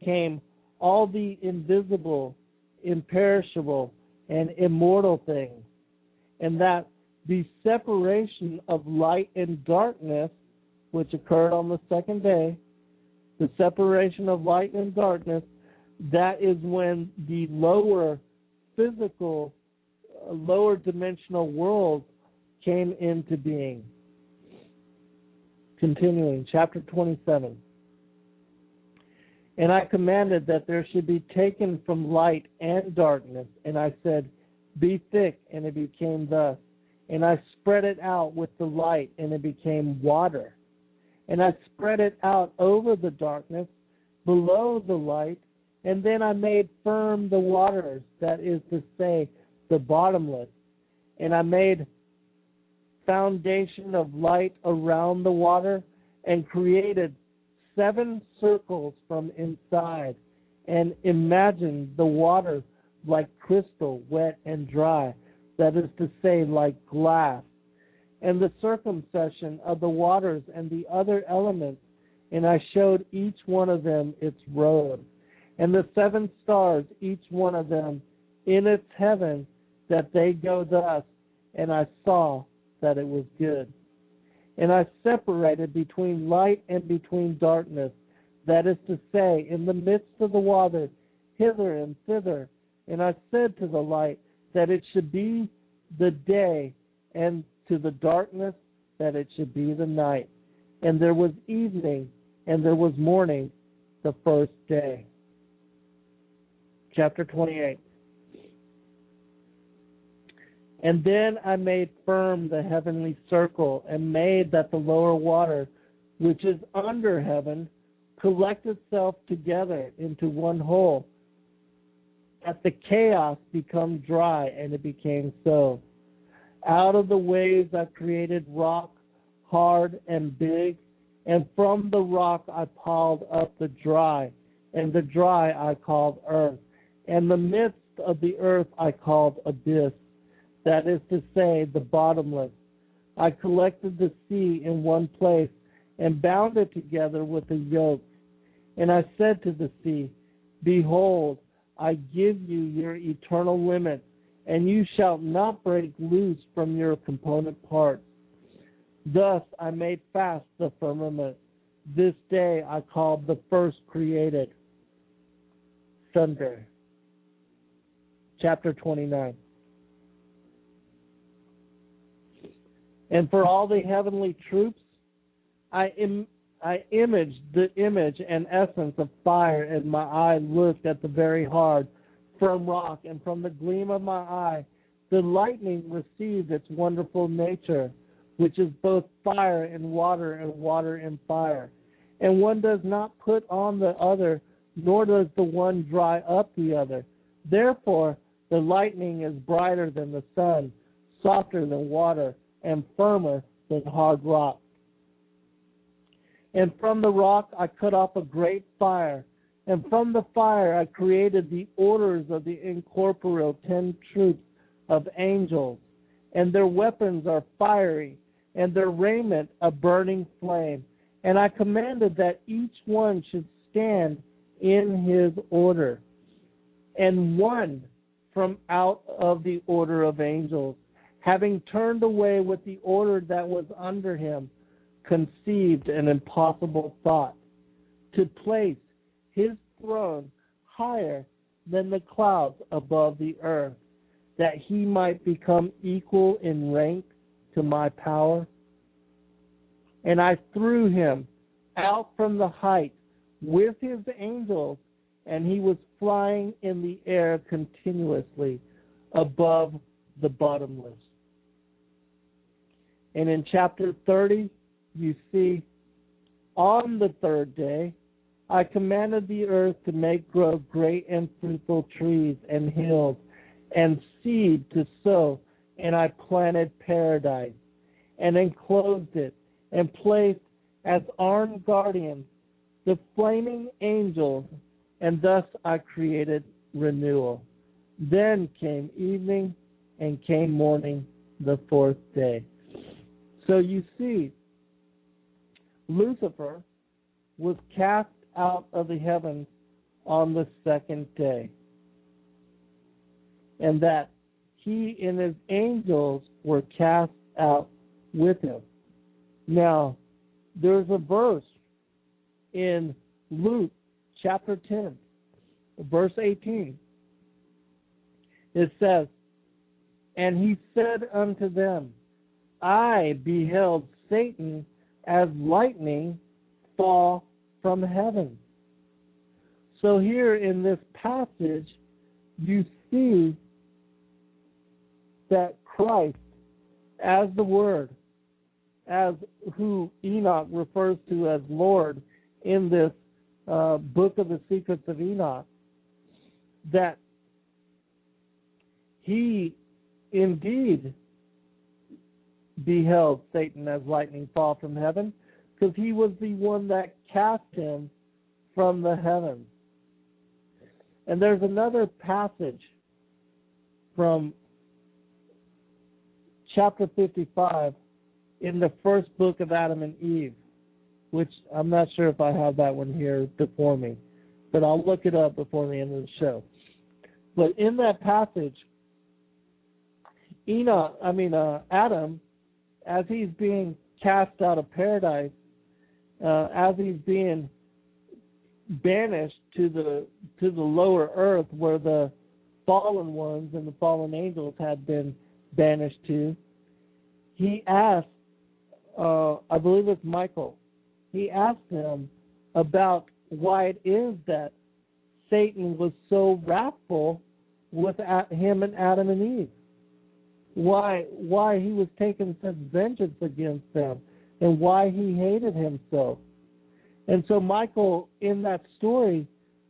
S2: came all the invisible, imperishable, and immortal things, and that the separation of light and darkness, which occurred on the second day, the separation of light and darkness, that is when the lower physical, lower dimensional world came into being. Continuing, chapter 27. And I commanded that there should be taken from light and darkness. And I said, be thick, and it became thus. And I spread it out with the light, and it became water. And I spread it out over the darkness, below the light, and then I made firm the waters, that is to say, the bottomless. And I made foundation of light around the water, and created 7 circles from inside, and imagined the water like crystal, wet and dry, that is to say, like glass, and the circumcision of the waters and the other elements, and I showed each one of them its road, and the 7 stars, each one of them in its heaven, that they go thus, and I saw that it was good. And I separated between light and between darkness, that is to say, in the midst of the water, hither and thither. And I said to the light that it should be the day, and to the darkness that it should be the night. And there was evening, and there was morning, the first day. Chapter 28. And then I made firm the heavenly circle, and made that the lower water, which is under heaven, collect itself together into one whole, that the chaos become dry, and it became so. Out of the waves I created rock, hard and big, and from the rock I piled up the dry, and the dry I called earth, and the midst of the earth I called abyss, that is to say, the bottomless. I collected the sea in one place, and bound it together with a yoke. And I said to the sea, behold, I give you your eternal limits, and you shall not break loose from your component parts. Thus I made fast the firmament. This day I called the first created Sunday. Chapter 29. And for all the heavenly troops, I imaged the image and essence of fire, and my eye looked at the very hard from rock, and from the gleam of my eye the lightning received its wonderful nature, which is both fire and water and fire. And one does not put on the other, nor does the one dry up the other. Therefore the lightning is brighter than the sun, softer than water, and firmer than hard rock. And from the rock I cut off a great fire, And from the fire I created the orders of the incorporeal 10 troops of angels, and their weapons are fiery, and their raiment a burning flame. And I commanded that each one should stand in his order. And one from out of the order of angels, having turned away with the order that was under him, conceived an impossible thought, to place his throne higher than the clouds above the earth, that he might become equal in rank to my power. And I threw him out from the height with his angels, and he was flying in the air continuously above the bottomless. And in chapter 30, you see, on the third day, I commanded the earth to make grow great and fruitful trees and hills, and seed to sow, and I planted paradise, and enclosed it, and placed as armed guardians the flaming angels, and thus I created renewal. Then came evening, and came morning, the fourth day. So you see, Lucifer was cast out of the heavens on the second day, and that he and his angels were cast out with him. Now, there's a verse in Luke chapter 10, verse 18. It says, "And he said unto them, I beheld Satan as lightning fall from heaven." So here in this passage, you see that Christ, as the Word, as who Enoch refers to as Lord in this book of the Secrets of Enoch, that he indeed beheld Satan as lightning fall from heaven, because he was the one that cast him from the heavens. And there's another passage from chapter 55 in the first book of Adam and Eve, which I'm not sure if I have that one here before me, but I'll look it up before the end of the show. But in that passage, Adam, as he's being cast out of paradise, as he's being banished to the lower earth where the fallen ones and the fallen angels had been banished to, he asked, I believe it's Michael, he asked him about why it is that Satan was so wrathful with him and Adam and Eve. Why he was taking such vengeance against them, and why he hated him so. And so Michael, in that story,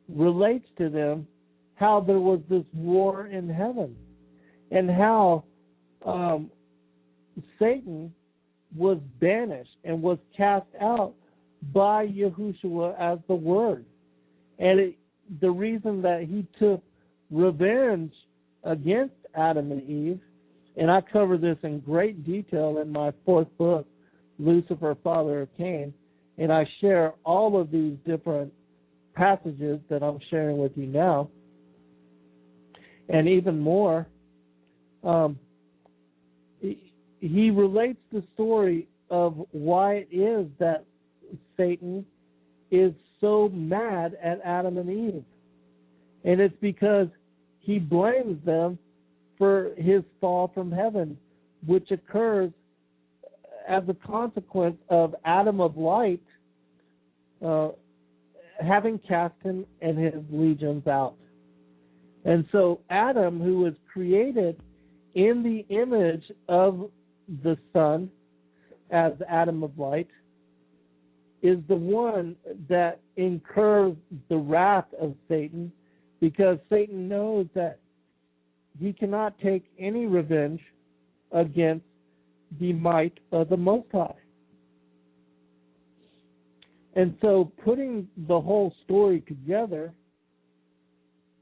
S2: relates to them how there was this war in heaven, and how Satan was banished and was cast out by Yahushua as the Word. And the reason that he took revenge against Adam and Eve, and I cover this in great detail in my fourth book, Lucifer, Father of Cain, and I share all of these different passages that I'm sharing with you now, and even more. He relates the story of why it is that Satan is so mad at Adam and Eve. And it's because he blames them for his fall from heaven, which occurs as a consequence of Adam of light having cast him and his legions out. And so Adam, who was created in the image of the Son as Adam of light, is the one that incurs the wrath of Satan, because Satan knows that he cannot take any revenge against the might of the Most High. And so putting the whole story together,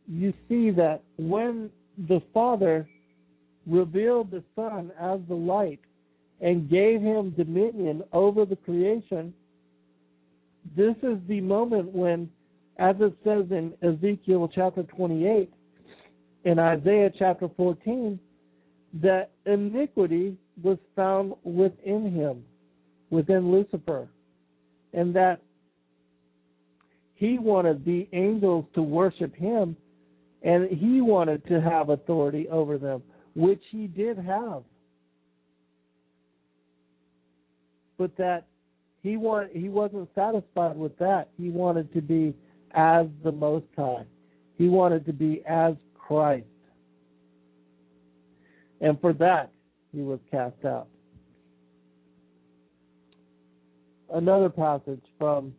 S2: you see that when the Father revealed the Son as the light and gave him dominion over the creation, this is the moment when, as it says in Ezekiel chapter 28 and Isaiah chapter 14, that iniquity was found within him, within Lucifer, and that he wanted the angels to worship him, and he wanted to have authority over them, which he did have. But that he wasn't satisfied with that. He wanted to be as the Most High. He wanted to be as Christ. And for that, he was cast out. Another passage from,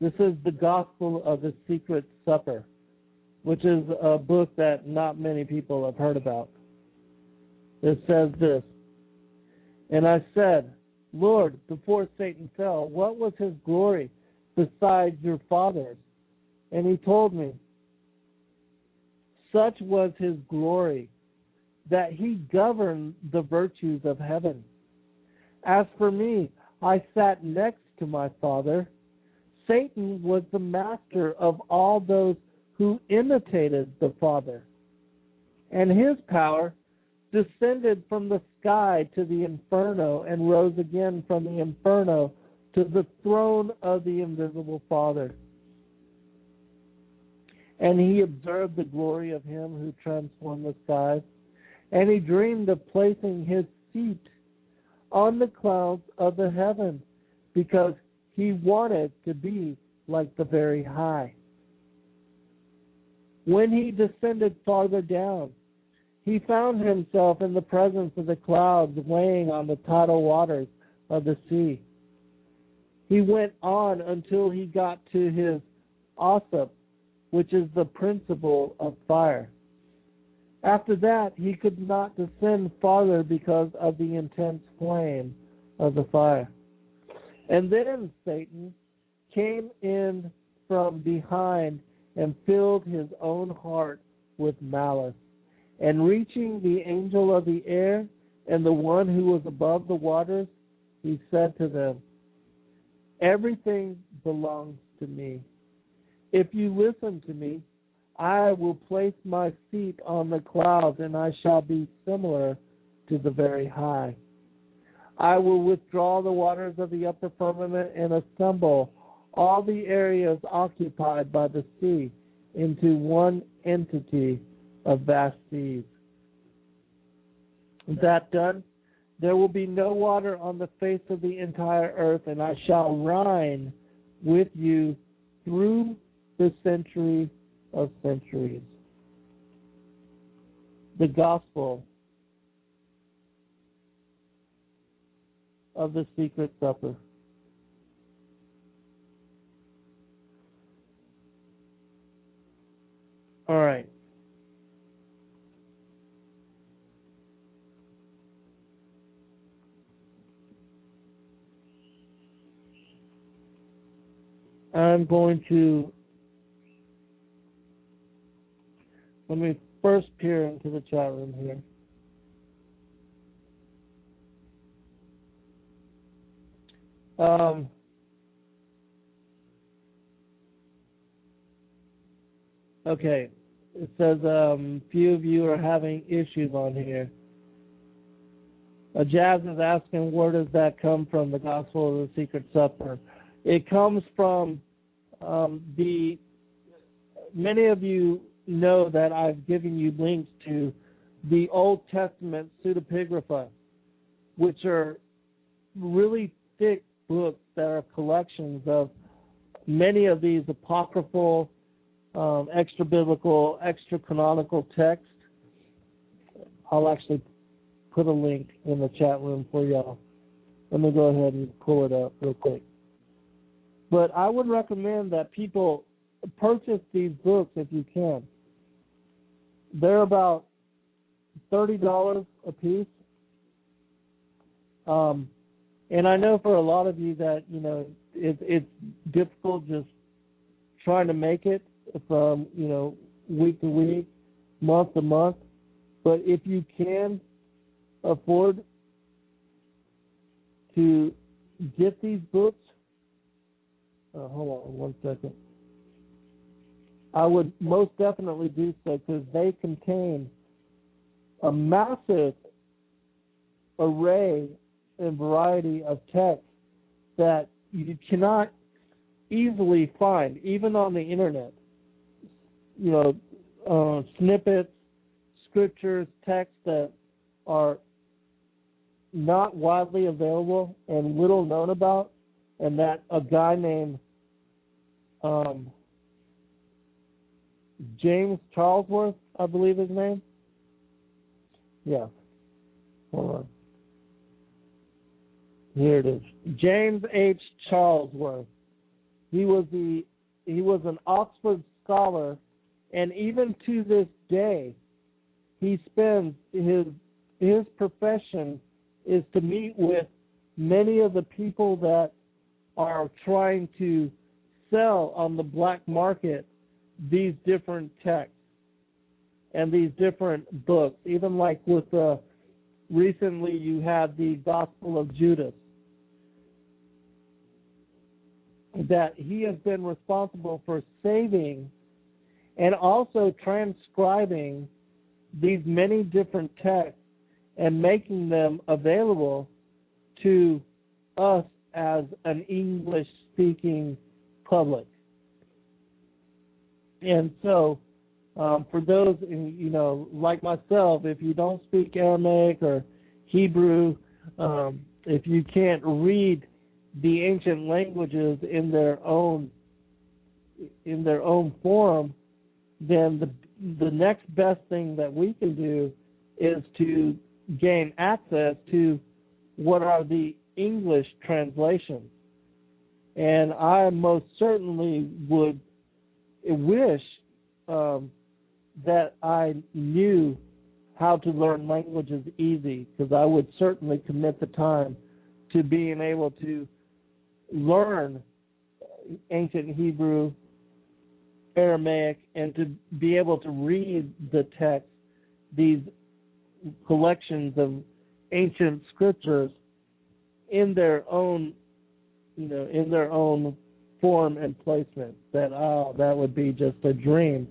S2: this is the Gospel of the Secret Supper, which is a book that not many people have heard about. It says this, "And I said, Lord, before Satan fell, what was his glory besides your father's? And he told me, such was his glory, that he governed the virtues of heaven. As for me, I sat next to my Father. Satan was the master of all those who imitated the Father. And his power descended from the sky to the inferno and rose again from the inferno to the throne of the invisible Father. And he observed the glory of him who transformed the skies, and he dreamed of placing his seat on the clouds of the heaven, because he wanted to be like the Very High. When he descended farther down, he found himself in the presence of the clouds weighing on the tidal waters of the sea. He went on until he got to his Osip, which is the principle of fire. After that, he could not descend farther because of the intense flame of the fire. And then Satan came in from behind and filled his own heart with malice. And reaching the angel of the air and the one who was above the waters, he said to them, everything belongs to me. If you listen to me, I will place my seat on the clouds, and I shall be similar to the Very High. I will withdraw the waters of the upper firmament and assemble all the areas occupied by the sea into one entity of vast seas. That done, there will be no water on the face of the entire earth, and I shall reign with you through the century of centuries." The Gospel of the Secret Supper. All right. I'm going to, let me first peer into the chat room here. Okay, it says few of you are having issues on here. Jazz is asking, where does that come from, the Gospel of the Secret Supper? It comes from many of you know that I've given you links to the Old Testament pseudepigrapha, which are really thick books that are collections of many of these apocryphal, extra-biblical, extra-canonical texts. I'll actually put a link in the chat room for y'all. Let me go ahead and pull it up real quick. But I would recommend that people purchase these books if you can. They're about $30 a piece. And I know for a lot of you that, it's difficult just trying to make it from, week to week, month to month. But if you can afford to get these books, hold on one second. I would most definitely do so, because they contain a massive array and variety of texts that you cannot easily find, even on the internet. Snippets, scriptures, texts that are not widely available and little known about, and that a guy named James Charlesworth, I believe his name. Yeah. Hold on. Here it is. James H. Charlesworth. He was an Oxford scholar, and even to this day, he spends his profession is to meet with many of the people that are trying to sell on the black market these different texts and these different books. Even like with recently you had the Gospel of Judas, that he has been responsible for saving and also transcribing these many different texts and making them available to us as an English-speaking public. And so, for those, like myself, if you don't speak Aramaic or Hebrew, if you can't read the ancient languages in their own form, then the next best thing that we can do is to gain access to what are the English translations. And I most certainly would wish that I knew how to learn languages easy, because I would certainly commit the time to being able to learn ancient Hebrew, Aramaic, and to be able to read the text, these collections of ancient scriptures in their own, in their own form and placement. That would be just a dream.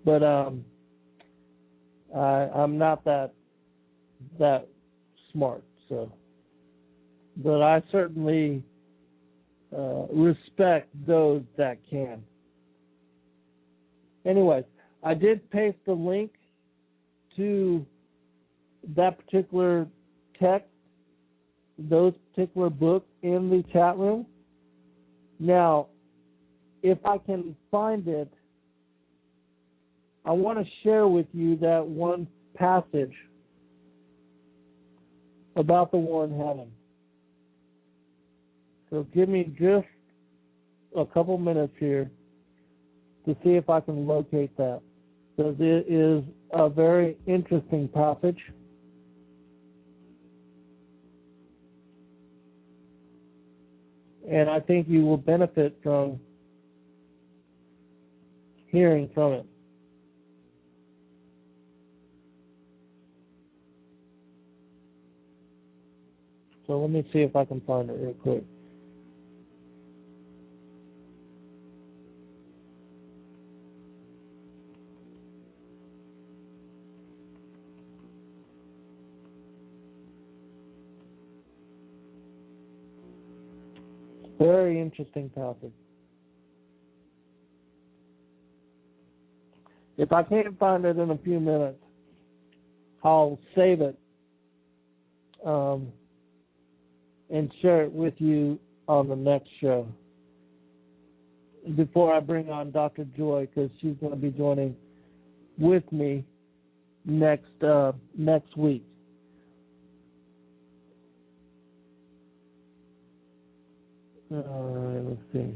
S2: But I'm not that smart, so. But I certainly respect those that can. Anyways, I did paste the link to that particular text, those particular books, in the chat room. Now, if I can find it, I want to share with you that one passage about the war in heaven. So give me just a couple minutes here to see if I can locate that, because it is a very interesting passage. And I think you will benefit from hearing from it. So let me see if I can find it real quick. Very interesting passage. If I can't find it in a few minutes, I'll save it and share it with you on the next show, before I bring on Dr. Joy, because she's going to be joining with me next week. Let's see.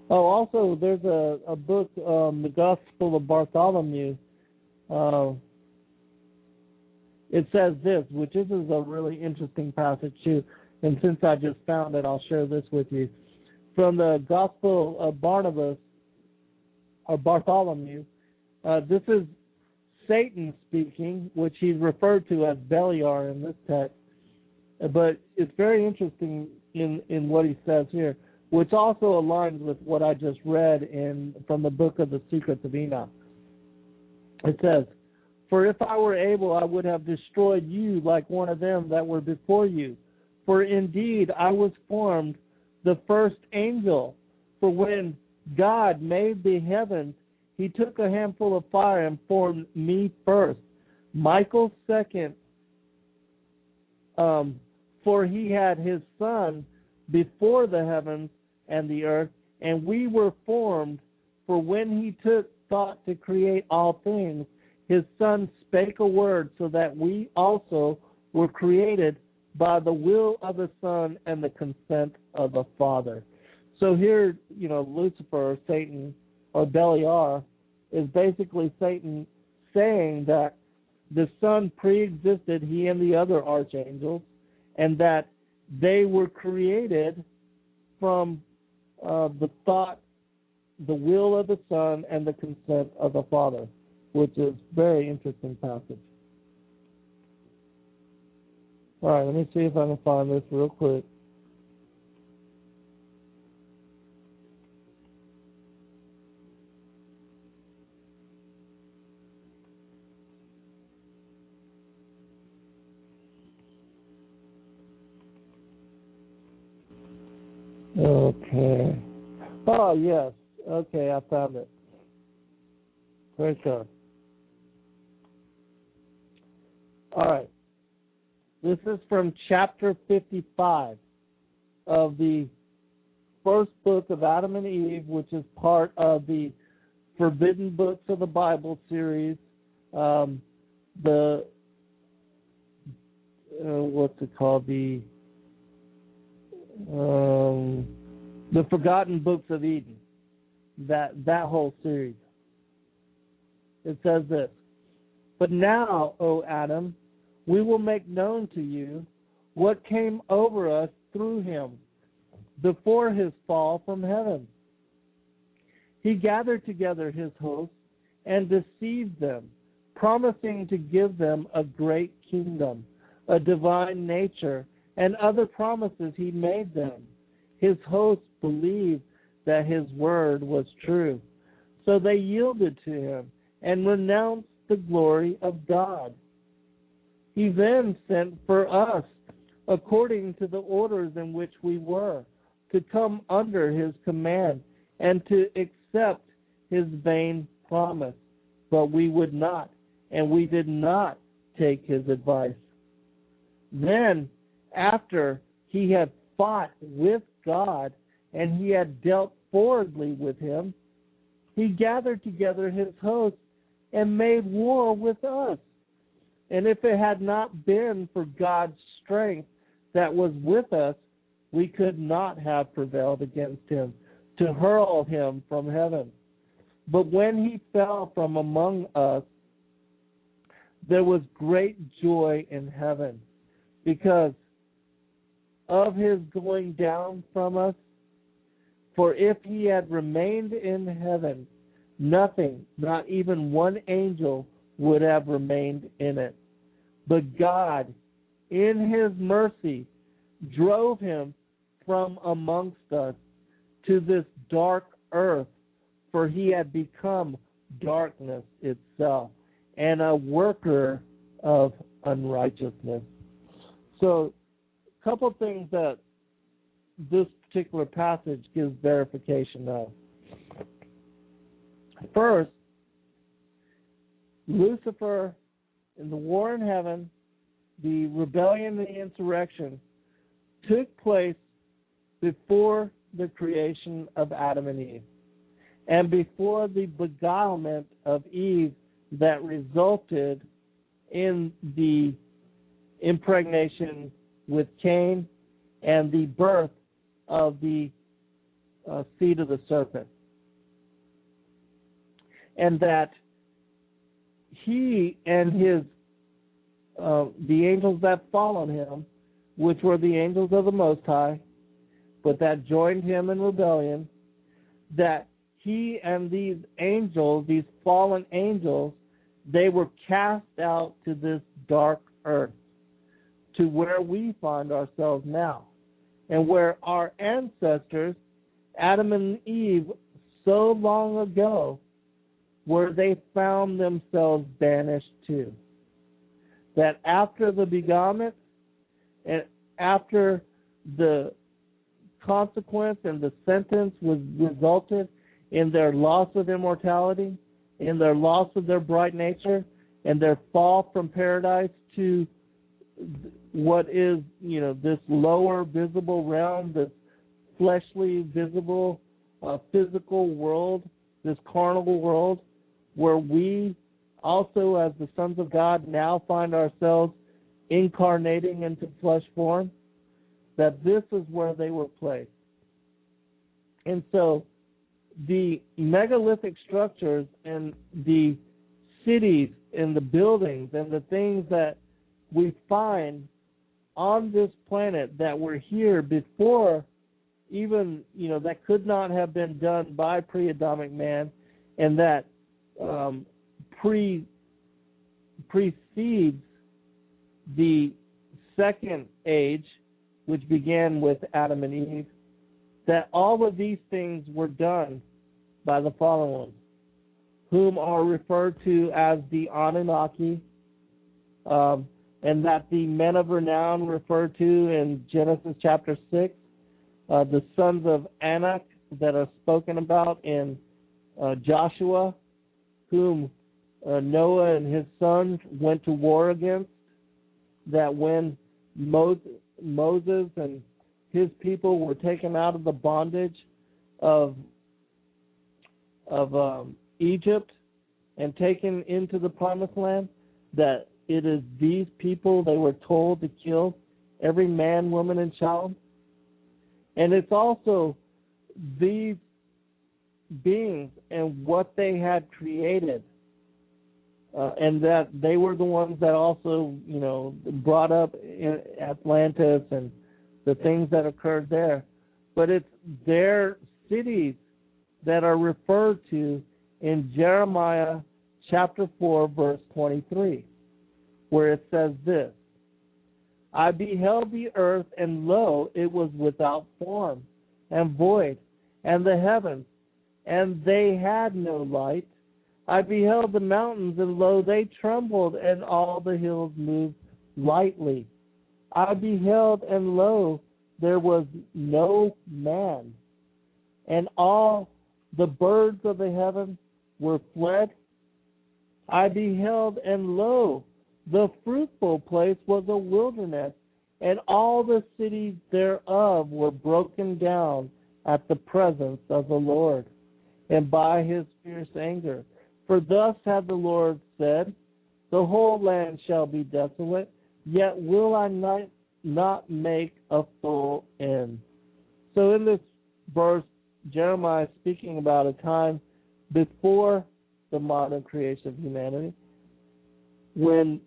S2: Oh, also, there's a book, The Gospel of Bartholomew, It says this, which this is a really interesting passage too, and since I just found it, I'll share this with you. From the Gospel of Barnabas, or Bartholomew, this is Satan speaking, which he's referred to as Beliar in this text. But it's very interesting in what he says here, which also aligns with what I just read from the book of the Secrets of Enoch. It says, "For if I were able, I would have destroyed you like one of them that were before you. For indeed, I was formed the first angel. For when God made the heavens, he took a handful of fire and formed me first. Michael second, for he had his son before the heavens and the earth, and we were formed. For when he took thought to create all things, his son spake a word, so that we also were created by the will of the Son and the consent of the Father." So here, Lucifer, or Satan, or Beliar, is basically Satan saying that the Son pre-existed, he and the other archangels, and that they were created from the thought, the will of the Son, and the consent of the Father, which is a very interesting passage. All right, let me see if I can find this real quick. Okay. Oh, yes. Okay, I found it. Very good. All right. This is from chapter 55 of the first book of Adam and Eve, which is part of the Forbidden Books of the Bible series. What's it called? The Forgotten Books of Eden. That whole series. It says this: "But now, O Adam, we will make known to you what came over us through him before his fall from heaven. He gathered together his hosts and deceived them, promising to give them a great kingdom, a divine nature, and other promises he made them. His hosts believed that his word was true, so they yielded to him and renounced the glory of God. He then sent for us, according to the orders in which we were, to come under his command and to accept his vain promise. But we would not, and we did not take his advice. Then, after he had fought with God and he had dealt forwardly with him, he gathered together his hosts and made war with us. And if it had not been for God's strength that was with us, we could not have prevailed against him to hurl him from heaven. But when he fell from among us, there was great joy in heaven because of his going down from us. For if he had remained in heaven, nothing, not even one angel, would have remained in it. But God, in his mercy, drove him from amongst us to this dark earth, for he had become darkness itself and a worker of unrighteousness. So, a couple things that this particular passage gives verification of. First, Lucifer in the war in heaven, the rebellion and the insurrection, took place before the creation of Adam and Eve, and before the beguilement of Eve that resulted in the impregnation with Cain and the birth of the seed of the serpent. And that he and his the angels that followed him, which were the angels of the Most High, but that joined him in rebellion, that he and these angels, these fallen angels, they were cast out to this dark earth, to where we find ourselves now, and where our ancestors, Adam and Eve, so long ago, where they found themselves banished to. That after the beguilement and after the consequence and the sentence was resulted in their loss of immortality, in their loss of their bright nature, and their fall from paradise to what is, this lower visible realm, this fleshly, visible, physical world, this carnal world, where we also, as the sons of God, now find ourselves incarnating into flesh form, that this is where they were placed. And so the megalithic structures and the cities and the buildings and the things that we find on this planet that were here before even, that could not have been done by pre-Adamic man, and that precedes the second age, which began with Adam and Eve, that all of these things were done by the fallen ones, whom are referred to as the Anunnaki, and that the men of renown referred to in Genesis chapter 6, the sons of Enoch that are spoken about in Joshua, whom Noah and his sons went to war against, that when Moses and his people were taken out of the bondage of Egypt and taken into the promised land, that it is these people they were told to kill, every man, woman, and child. And it's also these beings and what they had created, and that they were the ones that also, brought up Atlantis and the things that occurred there. But it's their cities that are referred to in Jeremiah chapter 4, verse 23, where it says this: I beheld the earth, and lo, it was without form and void, and the heavens, and they had no light. I beheld the mountains, and lo, they trembled, and all the hills moved lightly. I beheld, and lo, there was no man, and all the birds of the heaven were fled. I beheld, and lo, the fruitful place was a wilderness, and all the cities thereof were broken down at the presence of the Lord, and by his fierce anger. For thus hath the Lord said, the whole land shall be desolate, yet will I not make a full end. So in this verse, Jeremiah is speaking about a time before the modern creation of humanity, when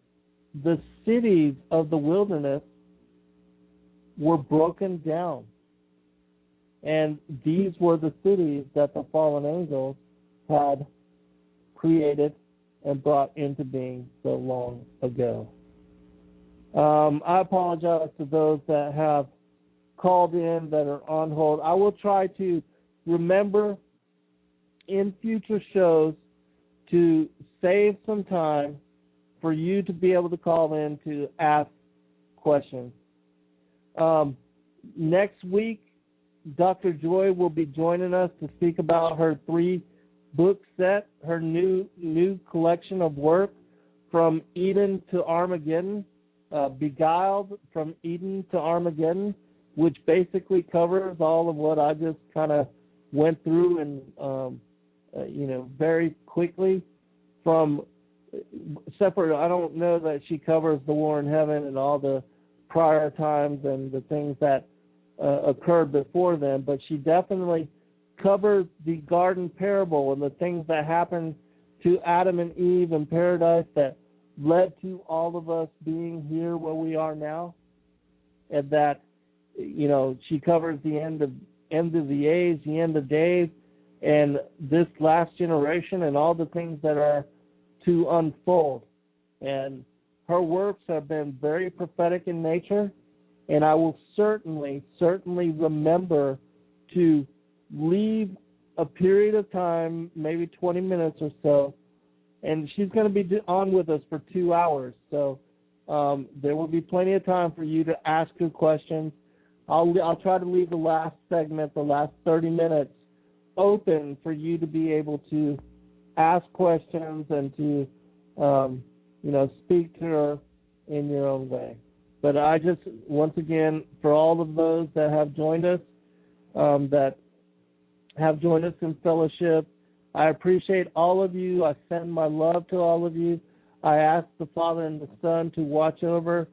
S2: the cities of the wilderness were broken down. And these were the cities that the fallen angels had created and brought into being so long ago. I apologize to those that have called in that are on hold. I will try to remember in future shows to save some time for you to be able to call in to ask questions. Next week, Dr. Joy will be joining us to speak about her 3-book set, her new collection of work, From Eden to Armageddon, Beguiled from Eden to Armageddon, which basically covers all of what I just kind of went through and, very quickly from separate. I don't know that she covers the war in heaven and all the prior times and the things that occurred before them, but she definitely covers the garden parable and the things that happened to Adam and Eve in paradise that led to all of us being here where we are now, and that, she covers the end of the age, the end of days, and this last generation and all the things that are to unfold. And her works have been very prophetic in nature, and I will certainly remember to leave a period of time, maybe 20 minutes or so, and she's going to be on with us for 2 hours. So there will be plenty of time for you to ask her questions. I'll try to leave the last segment, the last 30 minutes, open for you to be able to ask questions and to, speak to her in your own way. But I just, once again, for all of those that have joined us, in fellowship, I appreciate all of you. I send my love to all of you. I ask the Father and the Son to watch over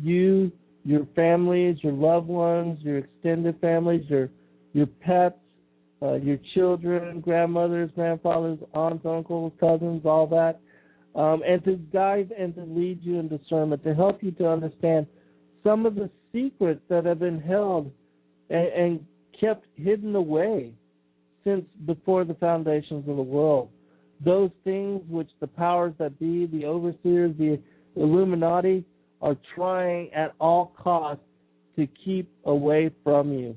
S2: you, your families, your loved ones, your extended families, your pets, your children, grandmothers, grandfathers, aunts, uncles, cousins, all that, and to guide and to lead you in discernment, to help you to understand some of the secrets that have been held and kept hidden away since before the foundations of the world. Those things which the powers that be, the overseers, the Illuminati, are trying at all costs to keep away from you.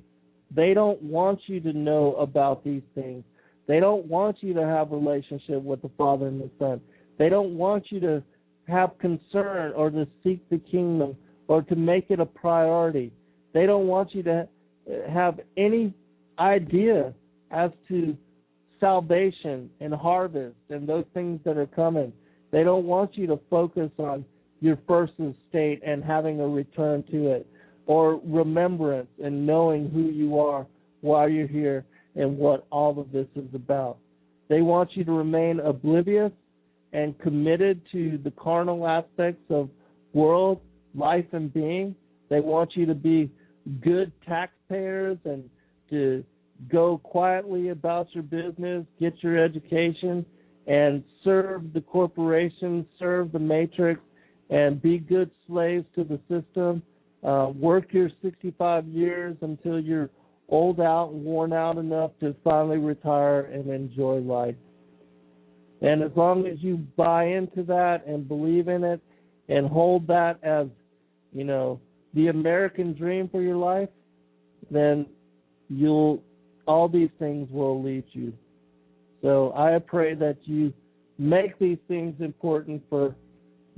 S2: They don't want you to know about these things. They don't want you to have a relationship with the Father and the Son. They don't want you to have concern or to seek the kingdom or to make it a priority. They don't want you to have any idea as to salvation and harvest and those things that are coming. They don't want you to focus on your first estate and having a return to it, or remembrance and knowing who you are while you're here and what all of this is about. They want you to remain oblivious and committed to the carnal aspects of world, life, and being. They want you to be good taxpayers and to go quietly about your business, get your education, and serve the corporation, serve the matrix, and be good slaves to the system. Work your 65 years until you're old out and worn out enough to finally retire and enjoy life. And as long as you buy into that and believe in it and hold that as, the American dream for your life, then all these things will lead you. So I pray that you make these things important for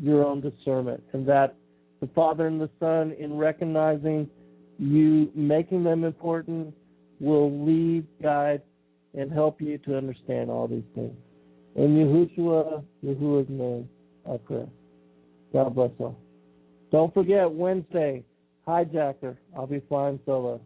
S2: your own discernment, and that the Father and the Son, in recognizing you making them important, will lead, guide, and help you to understand all these things. In Yahushua's name, I pray. God bless all. Don't forget, Wednesday, Hijacker. I'll be flying solo.